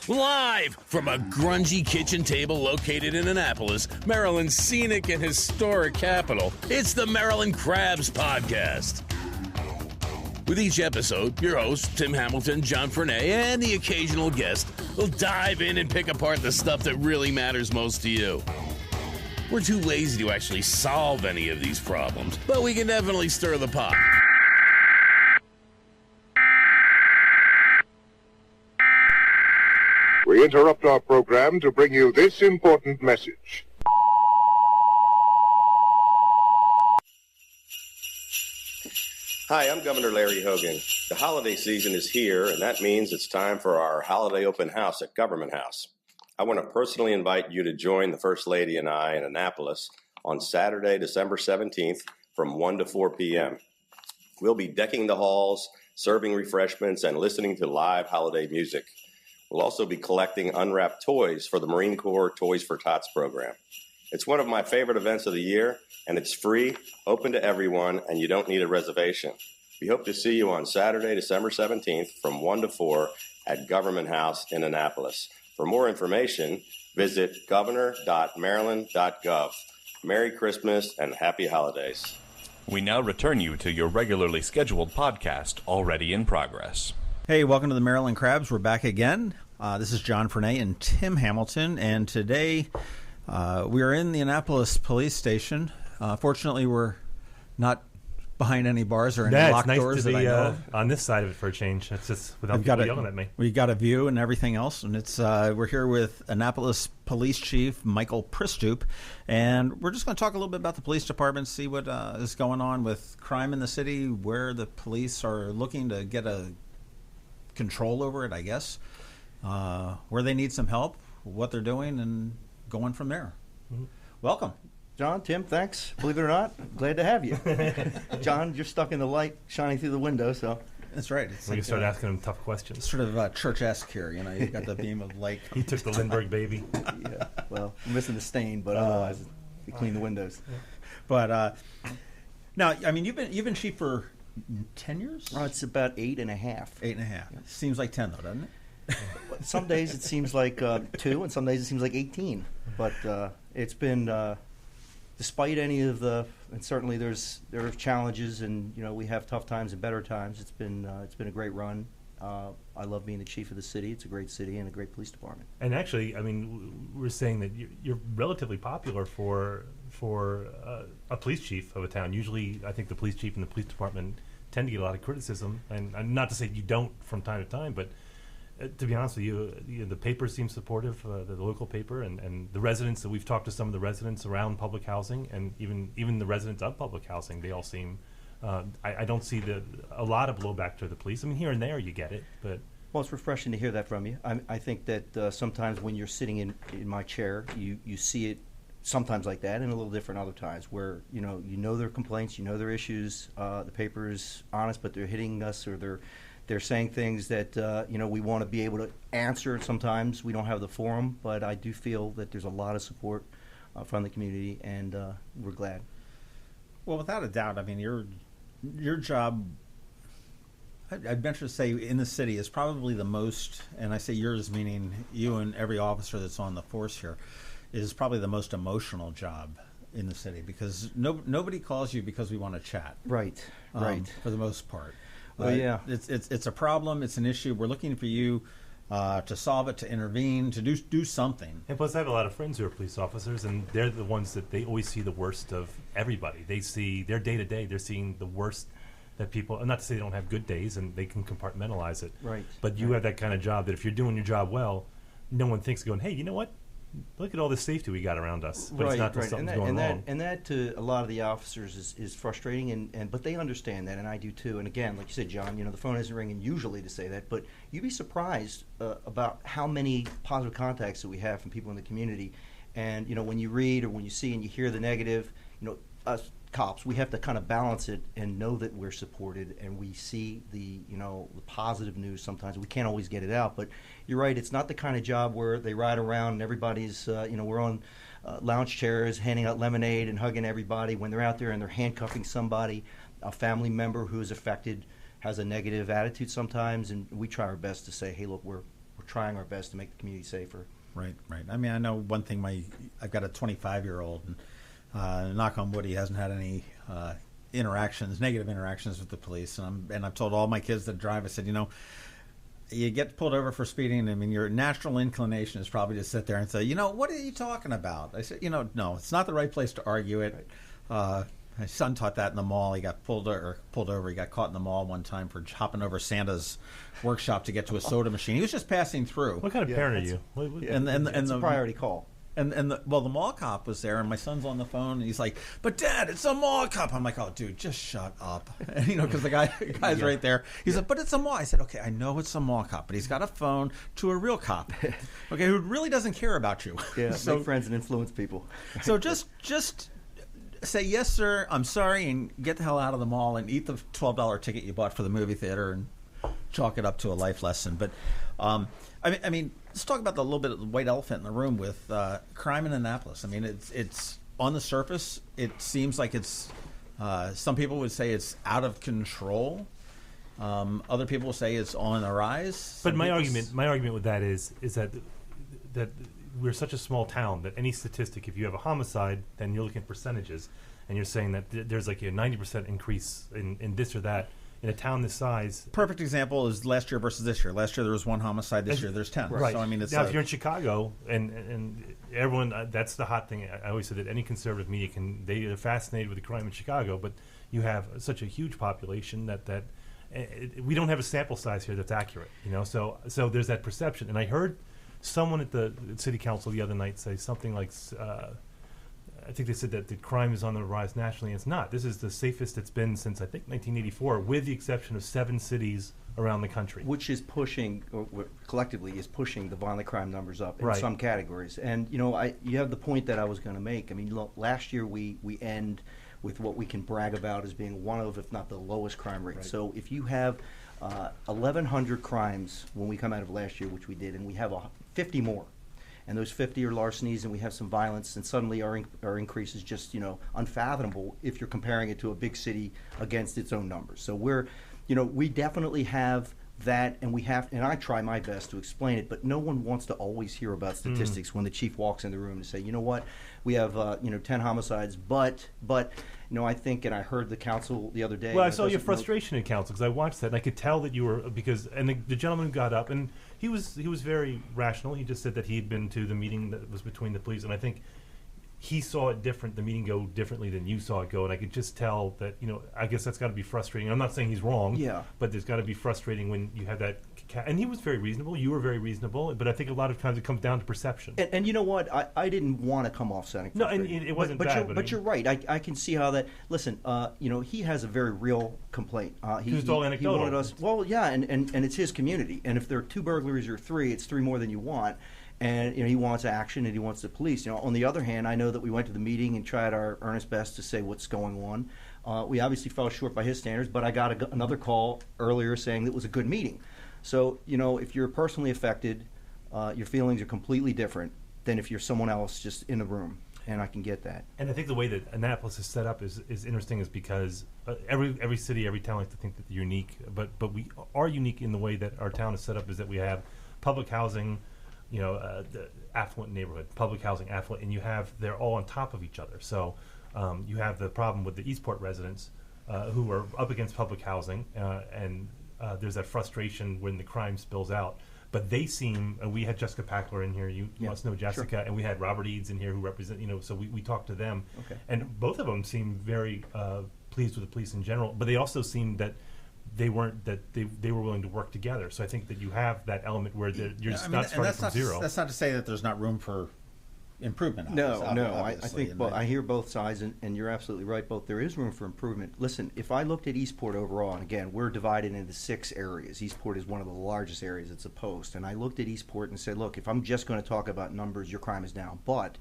Live from a grungy kitchen table located in Annapolis, Maryland's scenic and historic capital, it's the Maryland Crabs Podcast. With each episode, your hosts, Tim Hamilton, John Fernay, and the occasional guest will dive in and pick apart the stuff that really matters most to you. We're too lazy to actually solve any of these problems, but we can definitely stir the pot. We interrupt our program to bring you this important message. Hi, I'm Governor Larry Hogan. The holiday season is here, and that means it's time for our holiday open house at Government House. I want to personally invite you to join the First Lady and I in Annapolis on Saturday, December 17th from 1 to 4 p.m. We'll be decking the halls, serving refreshments, and listening to live holiday music. We'll also be collecting unwrapped toys for the Marine Corps Toys for Tots program. It's one of my favorite events of the year, and it's free, open to everyone, and you don't need a reservation. We hope to see you on Saturday, December 17th from 1 to 4 at Government House in Annapolis. For more information, visit governor.maryland.gov. Merry Christmas and Happy Holidays. We now return you to your regularly scheduled podcast, already in progress. Hey, welcome to the Maryland Crabs. We're back again. This is John Fernay and Tim Hamilton, and today we are in the Annapolis police station. Fortunately, we're not behind any bars or any locked doors that I know of. On this side of it for a change. That's just without people yelling at me. We got a view and everything else, and it's we're here with Annapolis Police Chief Michael Pristoop, and we're just going to talk a little bit about the police department, see what is going on with crime in the city, where the police are looking to get a control over it, I guess, where they need some help, what they're doing, and going from there. Mm-hmm. Welcome. John, Tim, thanks. Believe it or not, glad to have you. John, you're stuck in the light shining through the window, so. That's right. We can start asking him tough questions. Sort of church-esque here, you know. You've got the beam of light. He took the Lindbergh baby. Yeah, well, I'm missing the stain, but otherwise, we clean the windows. Yeah. But now, I mean, you've been chief for 10 years? Oh, it's about 8.5. 8.5. Yeah. Seems like 10, though, doesn't it? Some days it seems like 2, and some days it seems like 18. But it's been, despite any of the, and certainly there are challenges, and you know we have tough times and better times. It's been a great run. I love being the chief of the city. It's a great city and a great police department. And actually, I mean, we're saying that you're relatively popular for a police chief of a town. Usually, I think the police chief and the police department tend to get a lot of criticism, and not to say you don't from time to time, but to be honest with you, the paper seems supportive, the local paper, and the residents that we've talked to, some of the residents around public housing, and even the residents of public housing, they all seem. I don't see a lot of blowback to the police. I mean, here and there you get it, but. Well, it's refreshing to hear that from you. I think that sometimes when you're sitting in my chair, you see it sometimes like that, and a little different other times where you know their complaints, you know their issues. The paper is honest, but they're hitting us, or they're saying things that we want to be able to answer. Sometimes we don't have the forum, but I do feel that there's a lot of support from the community, and we're glad. Well, without a doubt, I mean your job, I'd venture to say, in the city is probably the most, and I say yours meaning you and every officer that's on the force here, is probably the most emotional job in the city, because nobody calls you because we want to chat. Right. For the most part. Well, yeah. It's a problem. It's an issue. We're looking for you to solve it, to intervene, to do something. And plus, I have a lot of friends who are police officers, and they're the ones that they always see the worst of everybody. They see their day-to-day. They're seeing the worst that people, not to say they don't have good days, and they can compartmentalize it. Right. But you have that kind of job that if you're doing your job well, no one thinks going, hey, you know what? Look at all this safety we got around us. But it's not that something's going wrong. And that to a lot of the officers is frustrating, but they understand that, and I do too. And again, like you said, John, the phone isn't ringing usually to say that, but you'd be surprised about how many positive contacts that we have from people in the community. And when you read or when you see and you hear the negative, us cops, we have to kind of balance it and know that we're supported, and we see the positive news sometimes. We can't always get it out, but you're right, it's not the kind of job where they ride around and everybody's we're on lounge chairs handing out lemonade and hugging everybody. When they're out there and they're handcuffing somebody, a family member who is affected has a negative attitude sometimes, and we try our best to say, hey, look, we're we're trying our best to make the community safer. Right. I mean, I know one thing. I've got a 25-year-old, and knock on wood, he hasn't had any negative interactions with the police. And I've told all my kids that drive, I said, you get pulled over for speeding. I mean, your natural inclination is probably to sit there and say, what are you talking about? I said, no, it's not the right place to argue it. Right. My son taught that in the mall. He got pulled over. He got caught in the mall one time for hopping over Santa's workshop to get to a soda machine. He was just passing through. What kind of parent are you? And the priority call. And the mall cop was there, and my son's on the phone, and he's like, "But Dad, it's a mall cop." I'm like, "Oh, dude, just shut up," and, because the guy's right there. He's like, "But it's a mall." I said, "Okay, I know it's a mall cop, but he's got a phone to a real cop, okay, who really doesn't care about you." Yeah, so, make friends and influence people. So just say, "Yes, sir, I'm sorry," and get the hell out of the mall and eat the $12 ticket you bought for the movie theater and chalk it up to a life lesson. But I mean, let's talk about the little bit of the white elephant in the room with crime in Annapolis. I mean, it's on the surface, it seems like it's some people would say it's out of control. Other people will say it's on the rise. But my argument with that is that we're such a small town that any statistic, if you have a homicide, then you're looking at percentages, and you're saying that there's like a 90% increase in this or that. In a town this size, perfect example is last year versus this year. Last year there was one homicide. This year there's 10. Right. So I mean, it's now if you're in Chicago and everyone, that's the hot thing. I always said that any conservative media they're fascinated with the crime in Chicago, but you have such a huge population that we don't have a sample size here that's accurate. So there's that perception. And I heard someone at the city council the other night say something like. I think they said that the crime is on the rise nationally. It's not. This is the safest it's been since, I think, 1984, with the exception of 7 cities around the country. Which is pushing, or collectively is pushing the violent crime numbers up in right. some categories. And, you have the point that I was going to make. I mean, look, last year we end with what we can brag about as being one of, if not the lowest crime rate. Right. So if you have 1,100 crimes when we come out of last year, which we did, and we have 50 more, and those 50 are larcenies, and we have some violence, and suddenly our increase is just unfathomable if you're comparing it to a big city against its own numbers. So we definitely have that, and I try my best to explain it, but no one wants to always hear about statistics when the chief walks in the room to say, what, we have 10 homicides, but I think, and I heard the council the other day. Well, I saw your frustration in council because I watched that, and I could tell that you were the gentleman got up and he was very rational. He just said that he had been to the meeting that was between the police, and I think he saw it different. The meeting go differently than you saw it go, and I could just tell that. I guess that's got to be frustrating. I'm not saying he's wrong. Yeah. But there's got to be frustrating when you have that. And he was very reasonable. You were very reasonable. But I think a lot of times it comes down to perception. And you know what? I didn't want to come off sounding frustrated. No, and it wasn't but bad. But you're right. I can see how that. Listen, he has a very real complaint. He's all anecdotal. He wanted us. Well, yeah, and it's his community. And if there are 2 burglaries or 3, it's 3 more than you want. And he wants action and he wants the police. On the other hand, I know that we went to the meeting and tried our earnest best to say what's going on. We obviously fell short by his standards, but I got another call earlier saying that it was a good meeting. So if you're personally affected, your feelings are completely different than if you're someone else just in the room. And I can get that. And I think the way that Annapolis is set up is interesting, is because every city, every town likes to think that they're unique, but we are unique in the way that our town is set up, is that we have public housing. The affluent neighborhood, public housing, affluent, and they're all on top of each other. So you have the problem with the Eastport residents who are up against public housing, and there's that frustration when the crime spills out. But they seem, and we had Jessica Packler in here, you must know Jessica, sure. And we had Robert Eads in here who represent, so we talked to them. Okay. And both of them seemed very pleased with the police in general, but they also seemed that they were willing to work together. So I think that you have that element where you're just not starting from zero. That's not to say that there's not room for improvement. No. I think I hear both sides, and you're absolutely right. There is room for improvement. Listen, if I looked at Eastport overall, and again, we're divided into 6 areas. Eastport is one of the largest areas. It's a post, and I looked at Eastport and said, look, if I'm just going to talk about numbers, your crime is down, but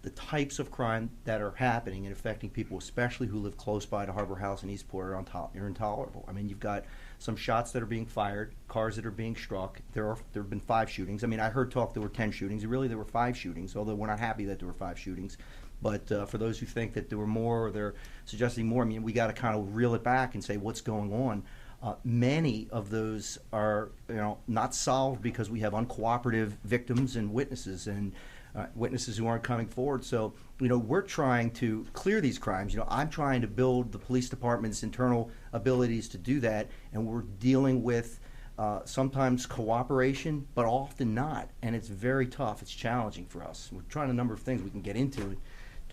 the types of crime that are happening and affecting people, especially who live close by to Harbor House and Eastport, are intolerable. I mean, you've got some shots that are being fired, cars that are being struck. There have been 5 shootings. I mean, I heard talk there were 10 shootings. Really, there were 5 shootings, although we're not happy that there were 5 shootings. But for those who think that there were more, or they're suggesting more, I mean, we got to kind of reel it back and say what's going on. Many of those are, not solved because we have uncooperative victims and witnesses who aren't coming forward. So, we're trying to clear these crimes. I'm trying to build the police department's internal abilities to do that, and we're dealing with sometimes cooperation, but often not. And it's very tough. It's challenging for us. We're trying a number of things we can get into,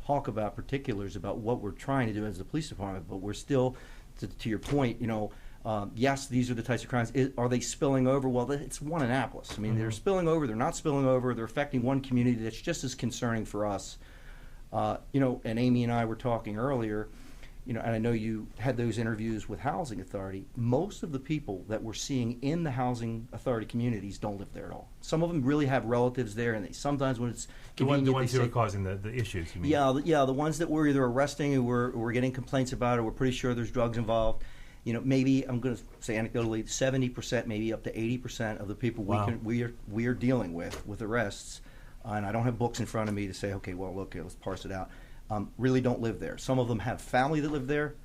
talk about particulars about what we're trying to do as the police department, but we're still, to your point, yes, these are the types of crimes. Are they spilling over? Well, it's one Annapolis. I mean, they're spilling over. They're not spilling over. They're affecting one community that's just as concerning for us. And Amy and I were talking earlier, and I know you had those interviews with Housing Authority. Most of the people that we're seeing in the Housing Authority communities don't live there at all. Some of them really have relatives there, and they sometimes, when it's convenient, the ones who are causing the issues, you mean? Yeah, the ones that we're either arresting or we're getting complaints about, or we're pretty sure there's drugs involved. Maybe I'm going to say anecdotally, 70%, maybe up to 80% of the people we are dealing with arrests, and I don't have books in front of me to say, okay, well, look, let's parse it out. Really don't live there. Some of them have family that live there,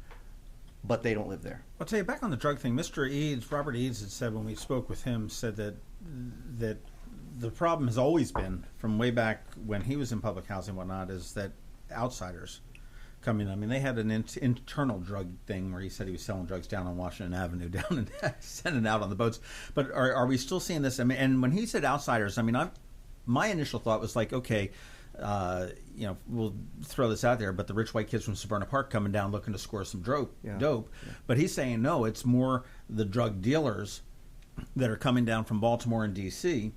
but they don't live there. I'll tell you, back on the drug thing, Robert Eads had said when we spoke with him, said that the problem has always been, from way back when he was in public housing and whatnot, is that outsiders come in. I mean, they had an internal drug thing where he said he was selling drugs down on Washington Avenue, down and sending out on the boats. But are we still seeing this? I mean, and when he said outsiders, I mean, my initial thought was like, okay, we'll throw this out there, but the rich white kids from Severna Park coming down looking to score some dope. Yeah. But he's saying no, it's more the drug dealers that are coming down from Baltimore and D.C.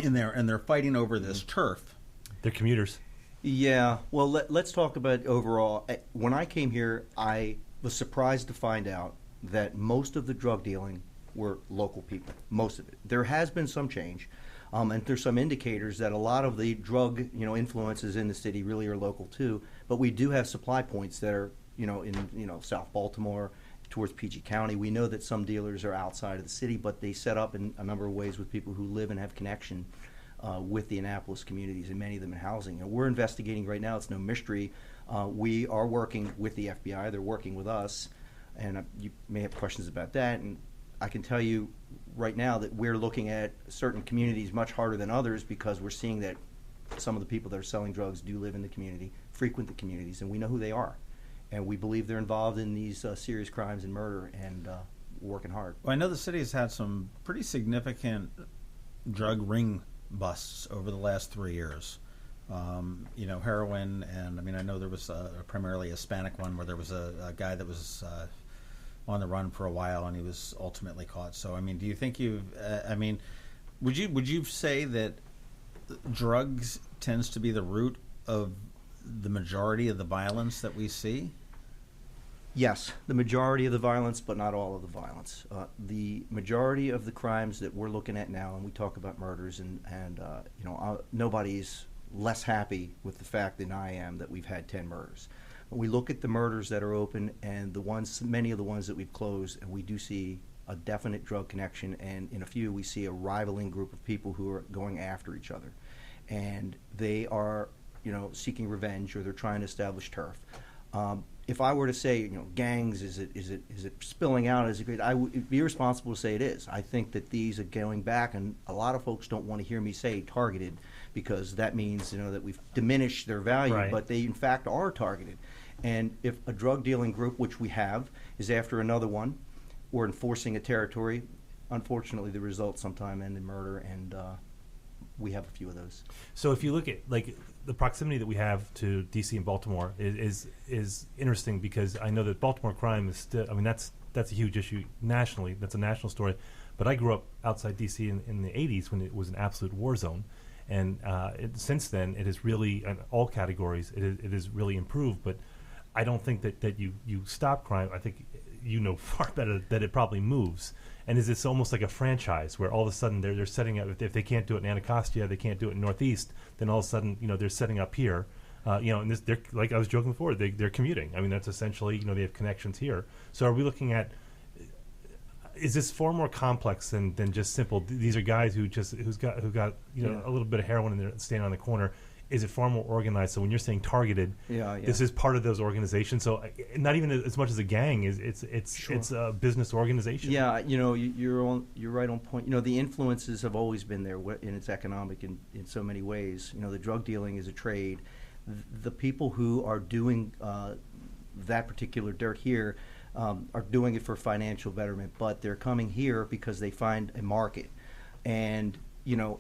and they're fighting over this turf. They're commuters. Yeah, well, let's talk about overall. When I came here, I was surprised to find out that most of the drug dealing were local people, most of it. There has been some change, and there's some indicators that a lot of the drug influences in the city really are local too, but we do have supply points that are in South Baltimore, towards PG County. We know that some dealers are outside of the city, but they set up in a number of ways with people who live and have connection with the Annapolis communities, and many of them in housing. And we're investigating right now. It's no mystery. We are working with the FBI. They're working with us, and you may have questions about that. And I can tell you right now that we're looking at certain communities much harder than others because we're seeing that some of the people that are selling drugs do live in the community, frequent the communities, and we know who they are. And we believe they're involved in these serious crimes and murder, and working hard. Well, I know the city has had some pretty significant drug ring busts over the last 3 years. Heroin, and I mean, I know there was primarily a Hispanic one where there was a guy that was on the run for a while, and he was ultimately caught. So, I mean, do you think would you say that drugs tends to be the root of the majority of the violence that we see? Yes, the majority of the violence, but not all of the violence. The majority of the crimes that we're looking at now, and we talk about murders, and nobody's less happy with the fact than I am that we've had 10 murders. But we look at the murders that are open and many of the ones that we've closed, and we do see a definite drug connection, and in a few we see a rivaling group of people who are going after each other, and they are seeking revenge, or they're trying to establish turf. If I were to say, gangs, is it spilling out? I would be irresponsible to say it is. I think that these are going back, and a lot of folks don't want to hear me say targeted, because that means that we've diminished their value, right. But they in fact are targeted. And if a drug dealing group, which we have, is after another one, or enforcing a territory, unfortunately the results sometimes end in murder, and we have a few of those. So if you look at the proximity that we have to D.C. and Baltimore is interesting, because I know that Baltimore crime is still, I mean, that's a huge issue nationally. That's a national story. But I grew up outside D.C. in the 80s when it was an absolute war zone. And since then, it has really, in all categories, it has really improved. But I don't think that you stop crime. I think far better that it probably moves. And is this almost like a franchise where all of a sudden they're setting up, if they can't do it in Anacostia, they can't do it in Northeast, then all of a sudden, they're setting up here. And they're, like I was joking before, they're commuting. I mean, that's essentially, they have connections here. So are we looking at, is this far more complex than just simple, these are guys who got a little bit of heroin and they're standing on the corner? is it far more organized? So when you're saying targeted, this is part of those organizations. So not even as much as a gang, it's a business organization. Yeah, you're right on point. The influences have always been there, and it's economic in so many ways. The drug dealing is a trade. The people who are doing that particular dirt here are doing it for financial betterment, but they're coming here because they find a market. And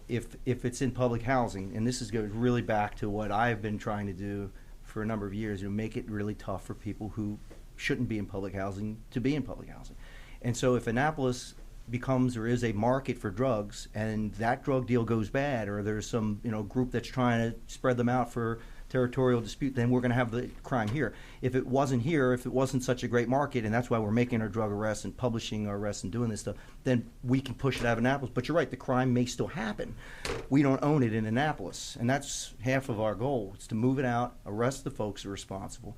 if it's in public housing, and this goes really back to what I've been trying to do for a number of years, make it really tough for people who shouldn't be in public housing to be in public housing. And so if Annapolis becomes or is a market for drugs, and that drug deal goes bad, or there's some group that's trying to spread them out for territorial dispute, then we're going to have the crime here. If it wasn't here, if it wasn't such a great market, and that's why we're making our drug arrests and publishing our arrests and doing this stuff, then we can push it out of Annapolis. But you're right, the crime may still happen. We don't own it in Annapolis, and that's half of our goal. It's to move it out, arrest the folks who are responsible,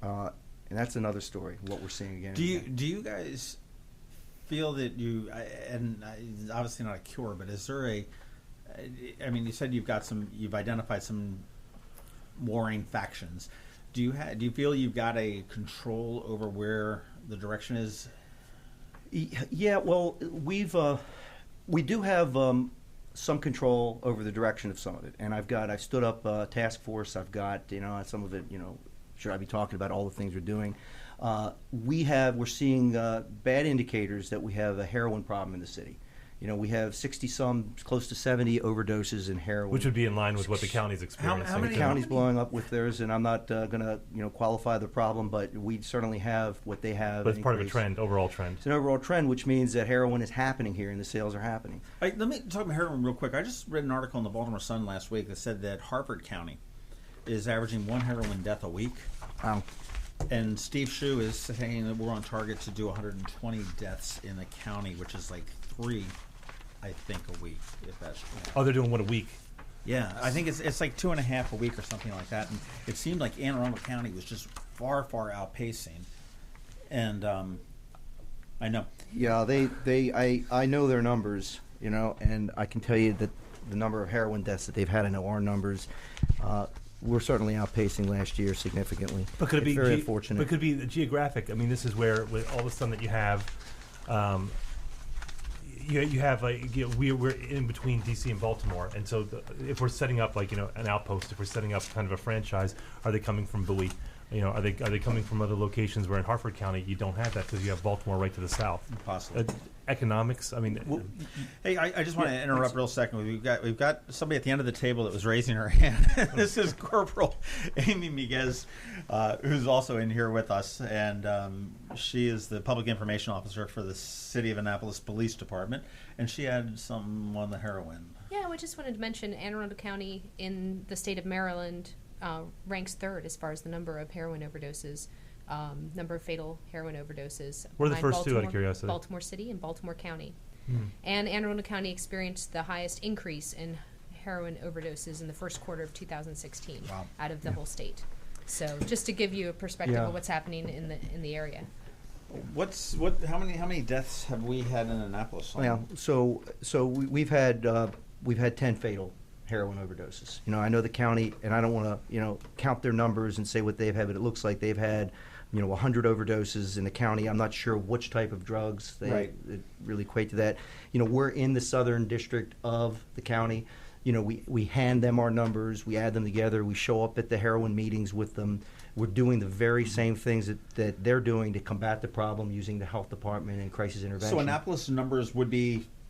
and that's another story, what we're seeing again. Do you guys feel that it's obviously not a cure, but is there you said you've identified some warring factions. Do you feel you've got a control over where the direction is? Yeah, well, we do have some control over the direction of some of it, and I've stood up a task force. I've got some of it. Should I be talking about all the things we're doing? We're seeing bad indicators that we have a heroin problem in the city. We have 60-some, close to 70 overdoses in heroin. Which would be in line with what the county's experiencing. How many counties blowing up with theirs, and I'm not going to qualify the problem, but we certainly have what they have. But it's part of a trend, overall trend. It's an overall trend, which means that heroin is happening here and the sales are happening. Let me talk about heroin real quick. I just read an article in the Baltimore Sun last week that said that Harford County is averaging one heroin death a week. Wow. And Steve Shue is saying that we're on target to do 120 deaths in the county, which is like 3, I think, a week. If that's Oh, they're doing one a week. Yeah, I think it's like 2.5 a week or something like that. And it seemed like Anne Arundel County was just far outpacing. And I know. Yeah, I know their numbers, and I can tell you that the number of heroin deaths that they've had, I know our numbers. We're certainly outpacing last year significantly. But could it be very unfortunate? But could it be geographic? I mean, this is where with all of a sudden that you have, we're in between DC and Baltimore, and so if we're setting up an outpost, if we're setting up kind of a franchise, are they coming from Bowie? Are they coming from other locations where in Harford County you don't have that because you have Baltimore right to the south? Possibly. Economics. I mean, hey, I just want to interrupt real second. We've got somebody at the end of the table that was raising her hand. This is Corporal Amy Miguez, who's also in here with us, and she is the public information officer for the City of Annapolis Police Department, and she had something on the heroin. Yeah, we just wanted to mention Anne Arundel County in the state of Maryland ranks 3rd as far as the number of heroin overdoses, number of fatal heroin overdoses. What are the first two, out of curiosity? Baltimore City and Baltimore County. And Anne Arundel County experienced the highest increase in heroin overdoses in the first quarter of 2016 out of the whole state. So just to give you a perspective of what's happening in the area. How many deaths have we had in Annapolis? Well, so we've had 10 fatal heroin overdoses. I know the county, and I don't want to count their numbers and say what they've had, but it looks like they've had 100 overdoses in the county. I'm not sure which type of drugs they really equate to that. We're in the southern district of the county. We hand them our numbers, we add them together, we show up at the heroin meetings with them. We're doing the very same things that they're doing to combat the problem using the health department and crisis intervention. So Annapolis numbers would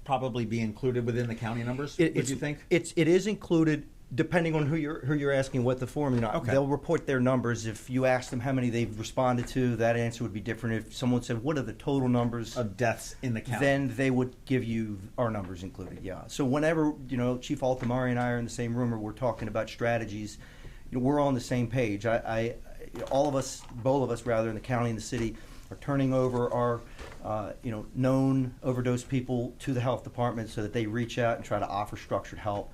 probably be included within the county numbers, would you think? It is included depending on who you're asking what the form. Okay. They'll report their numbers. If you ask them how many they've responded to, that answer would be different. If someone said, what are the total numbers of deaths in the county, then they would give you our numbers included. Yeah. So whenever Chief Altamari and I are in the same room or we're talking about strategies, we're on the same page. All of us, both of us rather, in the county and the city, are turning over our known overdose people to the health department so that they reach out and try to offer structured help.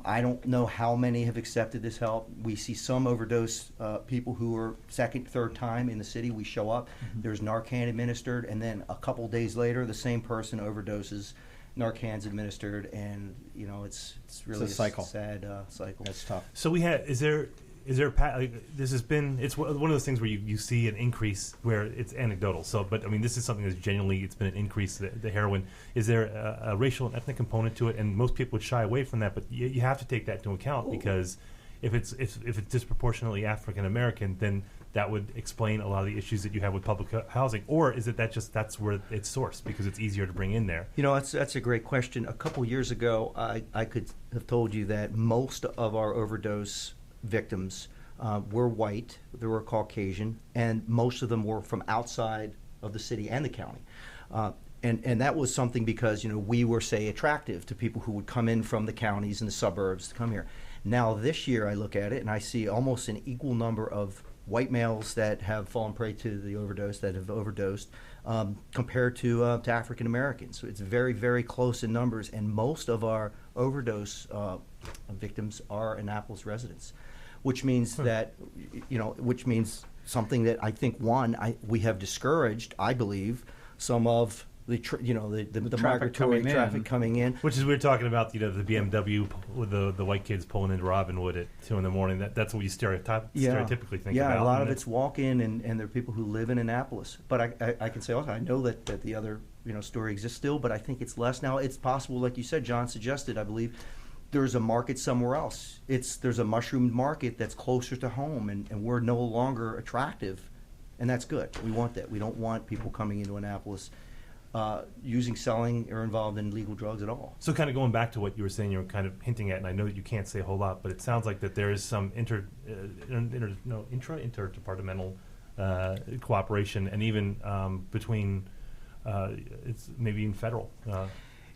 I don't know how many have accepted this help. We see some overdose people who are second, third time in the city. We show up, there's Narcan administered, and then a couple days later, the same person overdoses Narcan's administered, and it's really a cycle. Sad cycle. That's tough. So we had is there this has been it's one of those things where you see an increase where it's anecdotal. So, but I mean, this is something that's genuinely it's been an increase. The heroin, is there a racial and ethnic component to it? And most people would shy away from that, but you have to take that into account because if it's disproportionately African American, then that would explain a lot of the issues that you have with public housing. Or is it that's where it's sourced because it's easier to bring in there? That's a great question. A couple years ago, I could have told you that most of our overdose victims were white, they were Caucasian, and most of them were from outside of the city and the county. And that was something because, we were, say, attractive to people who would come in from the counties and the suburbs to come here. Now, this year, I look at it and I see almost an equal number of white males that have fallen prey to the overdose, that have overdosed, compared to African Americans. So it's very, very close in numbers, and most of our overdose victims are Annapolis residents, which means that, which means something that I think, we have discouraged, I believe, some of the migratory traffic coming in. Which is, we were talking about, the BMW with the white kids pulling into Robinwood at 2 a.m. That's what you stereotypically think about. Yeah, a lot of it's walk-in, and there are people who live in Annapolis. But I can say also, I know that the other story exists still, but I think it's less now. It's possible, like you said, John suggested, I believe, there's a market somewhere else. There's a mushroom market that's closer to home, and we're no longer attractive, and that's good. We want that. We don't want people coming into Annapolis selling, or involved in illegal drugs at all. So kind of going back to what you were saying, you were kind of hinting at, and I know that you can't say a whole lot, but it sounds like that there is some interdepartmental cooperation, and even between it's maybe even federal.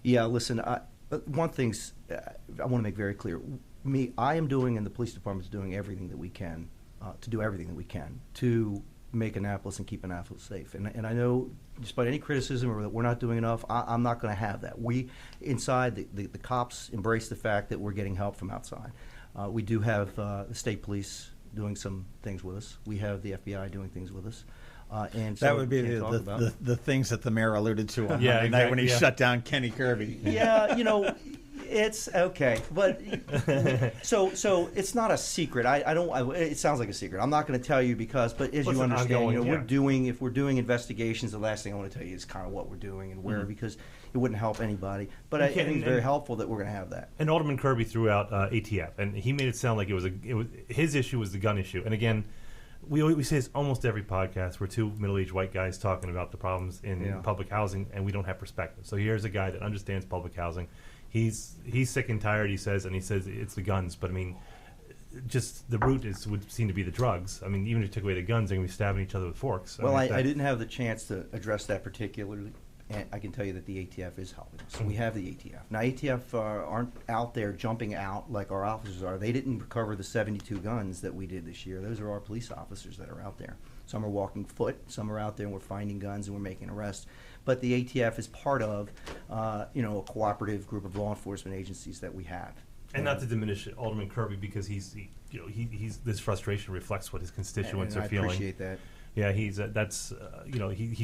Yeah, listen, one thing's I want to make very clear. I am doing, and the police department is doing everything that we can to do everything that we can to make Annapolis and keep Annapolis safe. And I know, despite any criticism or that we're not doing enough, I'm not going to have that. We, inside, the cops embrace the fact that we're getting help from outside. We do have the state police doing some things with us. We have the FBI doing things with us. And so that would be the things that the mayor alluded to on Monday night when he shut down Kenny Kirby. Yeah, it's okay, but so it's not a secret. It sounds like a secret. I'm not going to tell you but as you understand, if we're doing investigations, the last thing I want to tell you is kind of what we're doing and where, because it wouldn't help anybody. But I think it's very helpful that we're going to have that. And Alderman Kirby threw out ATF, and he made it sound like it was his issue was the gun issue. And again, we say this almost every podcast. We're two middle-aged white guys talking about the problems in public housing, and we don't have perspective. So here's a guy that understands public housing. He's sick and tired, he says it's the guns. But I mean, just the root would seem to be the drugs. I mean, even if you took away the guns, they're going to be stabbing each other with forks. Well, I didn't have the chance to address that particularly. And I can tell you that the ATF is helping us. We have the ATF. Now, ATF aren't out there jumping out like our officers are. They didn't recover the 72 guns that we did this year. Those are our police officers that are out there. Some are walking foot. Some are out there and we're finding guns and we're making arrests. But the ATF is part of, a cooperative group of law enforcement agencies that we have. And not to diminish Alderman Kirby, because he's this frustration reflects what his constituents are feeling. I appreciate that. Yeah, he's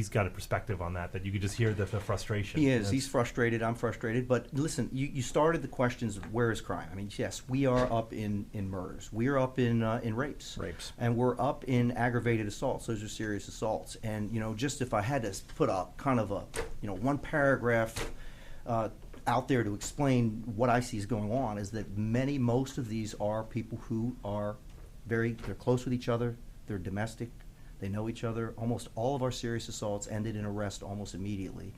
got a perspective on that you could just hear the frustration. He is. He's frustrated. I'm frustrated. But listen, you started the questions of where is crime? I mean, yes, we are up in murders. We are up in rapes. And we're up in aggravated assaults. Those are serious assaults. And, just if I had to put up kind of a, one paragraph out there to explain what I see is going on, is that most of these are people who are they're close with each other. They're domestic. They know each other. Almost all of our serious assaults ended in arrest almost immediately.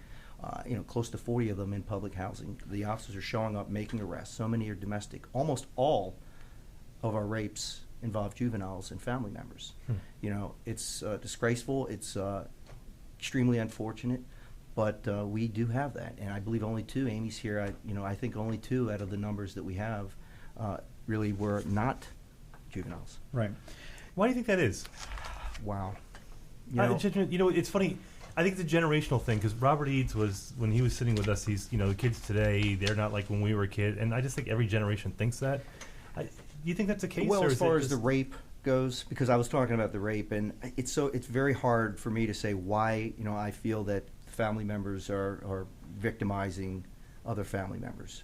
Close to 40 of them in public housing. The officers are showing up, making arrests. So many are domestic. Almost all of our rapes involve juveniles and family members. It's disgraceful. It's extremely unfortunate, but we do have that. And I believe only 2. Amy's here. I think only 2 out of the numbers that we have really were not juveniles. Right. Why do you think that is? Wow. It's funny. I think it's a generational thing, because Robert Eads was, when he was sitting with us, he's, the kids today, they're not like when we were a kid. And I just think every generation thinks that. Do you think that's the case? Well, as far as the rape goes, because I was talking about the rape, and it's very hard for me to say why, I feel that family members are victimizing other family members.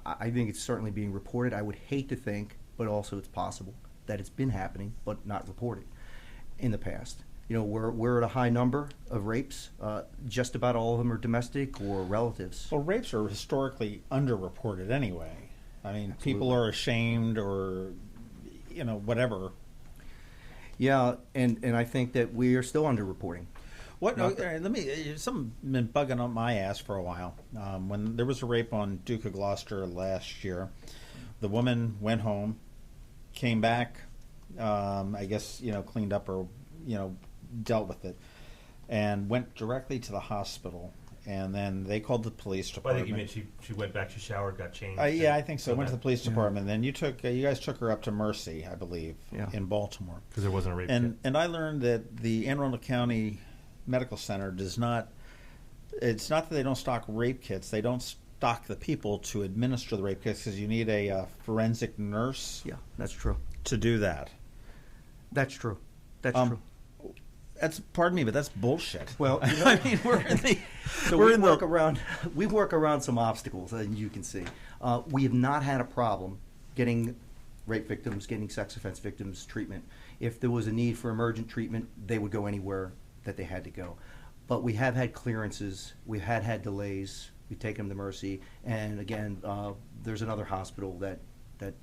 I think it's certainly being reported. I would hate to think, but also it's possible, that it's been happening but not reported in the past. We're at a high number of rapes. Just about all of them are domestic or relatives. Well, rapes are historically underreported anyway. I mean, Absolutely. People are ashamed or, whatever. Yeah, and I think that we are still underreporting. Something been bugging on my ass for a while. When there was a rape on Duke of Gloucester last year, the woman went home, came back, I guess, cleaned up or, dealt with it, and went directly to the hospital. And then they called the police department. I think you meant she went back, she showered, got changed. Yeah, I think so. Went to the police department. Then you guys took her up to Mercy, I believe, in Baltimore. Because there wasn't a rape kit. And I learned that the Anne Arundel County Medical Center does not, it's not that they don't stock rape kits. They don't stock the people to administer the rape kits because you need a forensic nurse. Yeah, that's true. To do that. That's true. That's true. Pardon me, but that's bullshit. Well, I mean, we're in the we work around some obstacles, and you can see we have not had a problem getting rape victims, getting sex offense victims treatment. If there was a need for emergent treatment, they would go anywhere that they had to go. But we have had clearances, we had delays. We've taken them to Mercy, and again, there's another hospital that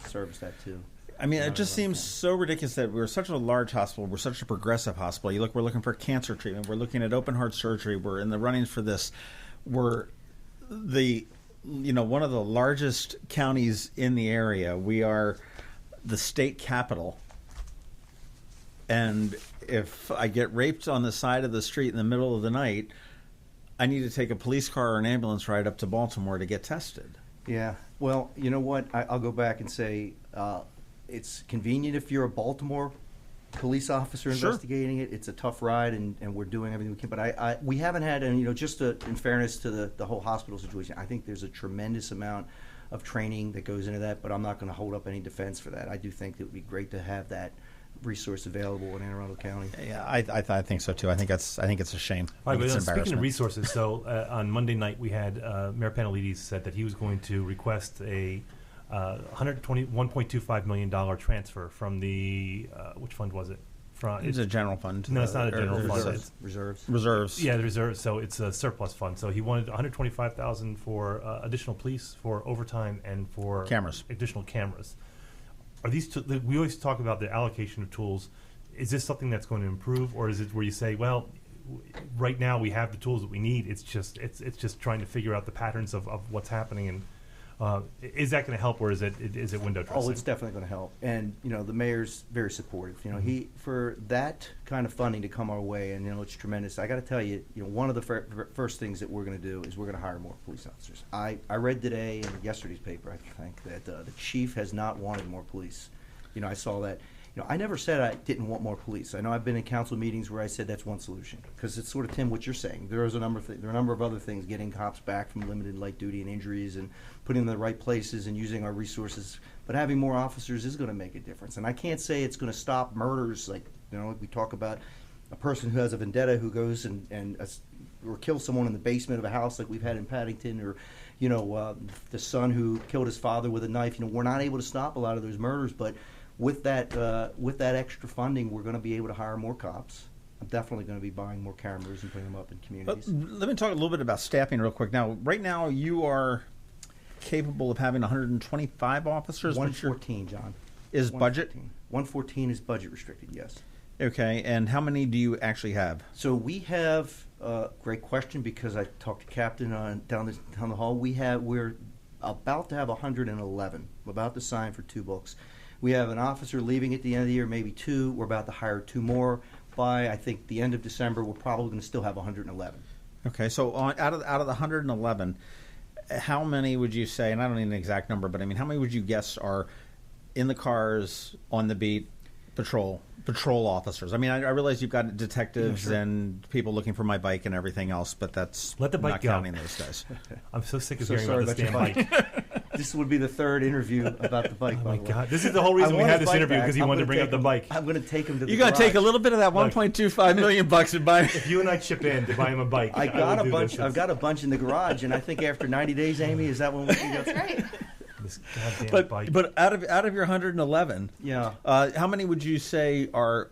serves that too. I mean, it just seems so ridiculous that we're such a large hospital. We're such a progressive hospital. We're looking for cancer treatment. We're looking at open heart surgery. We're in the runnings for this. We're one of the largest counties in the area. We are the state capital. And if I get raped on the side of the street in the middle of the night, I need to take a police car or an ambulance ride up to Baltimore to get tested. Yeah. Well, you know what? I'll go back and say it's convenient if you're a Baltimore police officer investigating it. It's a tough ride, and we're doing everything we can. But we haven't had, and just in fairness to the whole hospital situation, I think there's a tremendous amount of training that goes into that. But I'm not going to hold up any defense for that. I do think it would be great to have that resource available in Anne Arundel County. Yeah, I think so too. I think it's a shame. Right, but speaking of resources, so on Monday night we had Mayor Panelides said that he was going to request a $1.25 million transfer from the which fund was it? It's a general fund. No, it's not a general fund. It's reserves. Reserves. Yeah, the reserves. So it's a surplus fund. So he wanted $125,000 for additional police, for overtime, and for additional cameras. Are these we always talk about the allocation of tools. Is this something that's going to improve, or is it where you say, well, right now we have the tools that we need. It's just trying to figure out the patterns of what's happening, and is that going to help, or is it window dressing? Oh, it's definitely going to help. And the mayor's very supportive. He for that kind of funding to come our way, and it's tremendous. I got to tell you, one of the first things that we're going to do is we're going to hire more police officers. I read today in yesterday's paper, I think, that the chief has not wanted more police. I saw that. I never said I didn't want more police. I know I've been in council meetings where I said that's one solution, because it's sort of, Tim, what you're saying. There are a number of other things, getting cops back from limited light duty and injuries, and putting them in the right places and using our resources. But having more officers is going to make a difference. And I can't say it's going to stop murders, like we talk about a person who has a vendetta who goes or kills someone in the basement of a house, like we've had in Paddington, or the son who killed his father with a knife. We're not able to stop a lot of those murders, but with that extra funding, we're going to be able to hire more cops. I'm definitely going to be buying more cameras and putting them up in communities. Let me talk a little bit about staffing real quick. Now, right now, you are capable of having 125 officers. 114, John. Is budget? 114 is budget restricted, yes. Okay, and how many do you actually have? So we have, great question, because I talked to Captain down the hall. We're about to have 111. We're about to sign for 2 books. We have an officer leaving at the end of the year, maybe 2. We're about to hire 2 more. By, I think, the end of December, we're probably going to still have 111. Okay, so out of the 111, how many would you say, and I don't need an exact number, but I mean, how many would you guess are in the cars, on the beat, patrol officers? I mean, I realize you've got detectives and people looking for my bike and everything else, but that's Let the bike not go. Counting those guys. I'm so sick of hearing about this damn bike. This would be the third interview about the bike. Oh my God! This is the whole reason we had this interview, because he wanted to bring up the bike. I'm going to take him to the You're going to take a little bit of that $1.25 million and buy. If you and I chip in to buy him a bike, I've got a bunch in the garage, and I think after 90 days, Amy, is that when we can go? That's right. This goddamn bike. But out of your 111, Yeah. How many would you say are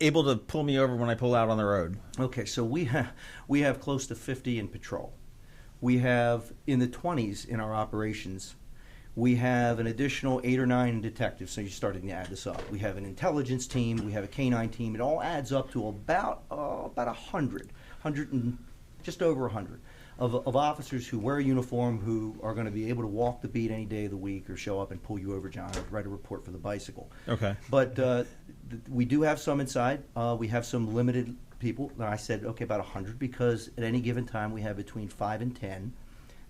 able to pull me over when I pull out on the road? Okay, so we have close to 50 in patrol. We have in the 20s in our operations. We have an additional 8 or 9 detectives, so you're starting to add this up. We have an intelligence team. We have a K-9 team. It all adds up to about 100 and just over 100 of officers who wear a uniform, who are going to be able to walk the beat any day of the week, or show up and pull you over, John, or write a report for the bicycle. Okay. But we do have some inside. We have some limited people. I said, okay, about 100, because at any given time we have between 5 and 10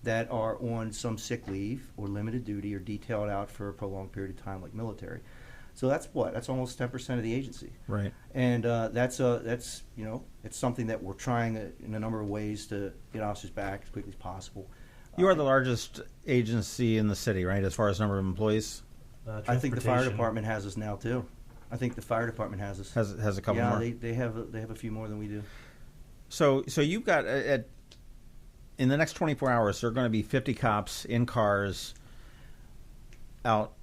that are on some sick leave or limited duty or detailed out for a prolonged period of time, like military. So that's almost 10% of the agency. Right. And that's it's something that we're trying in a number of ways to get officers back as quickly as possible. You are the largest agency in the city, right, as far as number of employees? I think the fire department has us now too. I think the fire department has us. Has a couple more. Yeah, they have a few more than we do. So you've got in the next 24 hours, there are going to be 50 cops in cars out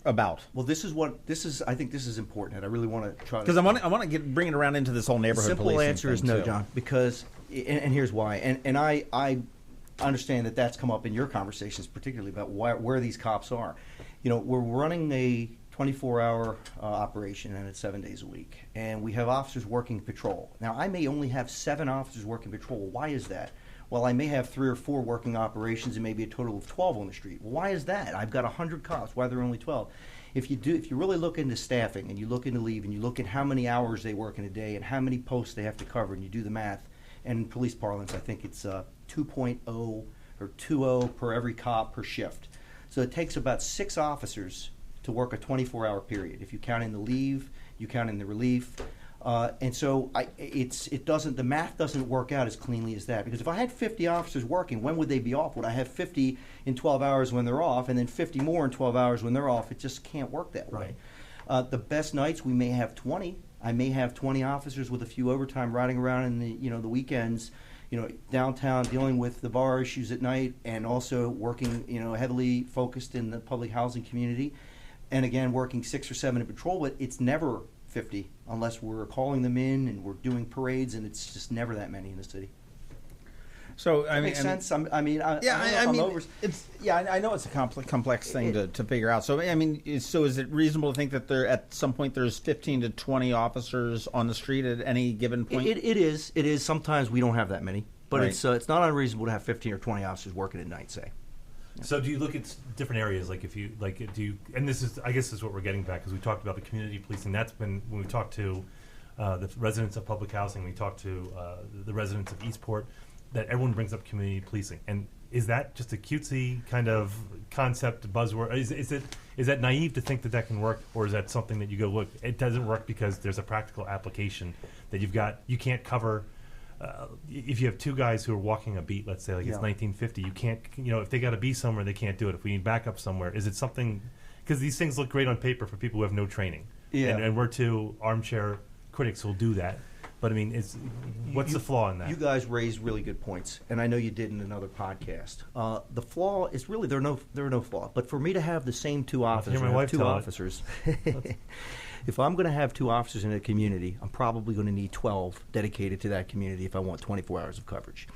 about. Well, I think this is important, and I really want to try to, because I want to bring it around into this whole neighborhood simple policing answer is thing, no, too. John, because and here's why. And I understand that that's come up in your conversations, particularly about where these cops are. We're running a 24-hour operation, and it's 7 days a week, and we have officers working patrol. Now, I may only have 7 officers working patrol. Why is that? Well, I may have 3 or 4 working operations, and maybe a total of 12 on the street. Well, why is that? I've got 100 cops. Why are there only 12? If you really look into staffing, and you look into leave, and you look at how many hours they work in a day and how many posts they have to cover, and you do the math, and in police parlance, I think it's 2.0 or 2.0 per every cop per shift. So it takes about 6 officers to work a 24-hour period. If you count in the leave, you count in the relief, and so the math doesn't work out as cleanly as that. Because if I had 50 officers working, when would they be off? Would I have 50 in 12 hours when they're off, and then 50 more in 12 hours when they're off? It just can't work that way. The best nights we may have 20. I may have 20 officers with a few overtime riding around in the weekends, downtown, dealing with the bar issues at night, and also working heavily focused in the public housing community. And again, working 6 or 7 in patrol, but it's never 50 unless we're calling them in and we're doing parades, and it's just never that many in the city. So makes sense. I know it's a complex thing to figure out. So is it reasonable to think that there at some point there's 15 to 20 officers on the street at any given point? It is. Sometimes we don't have that many, but Right. It's not unreasonable to have 15 or 20 officers working at night, say. So do you look at different areas, like and this is, I guess, is what we're getting back, because we talked about the community policing. That's been, when we talked to the residents of public housing, we talked to the residents of Eastport, that everyone brings up community policing. And is that just a cutesy kind of concept, buzzword? Is that naive to think that can work, or is that something that you go, look, it doesn't work because there's a practical application that you can't cover. If you have 2 guys who are walking a beat, let's say, like it's 1950, you can't, if they got to be somewhere, they can't do it. If we need backup somewhere, is it something, because these things look great on paper for people who have no training. Yeah. And we're 2 armchair critics who'll do that. But what's the flaw in that? You guys raised really good points, and I know you did in another podcast. The flaw is really there are no flaw. But for me to have the same 2 officers, if I'm going to have 2 officers in a community, I'm probably going to need 12 dedicated to that community if I want 24 hours of coverage.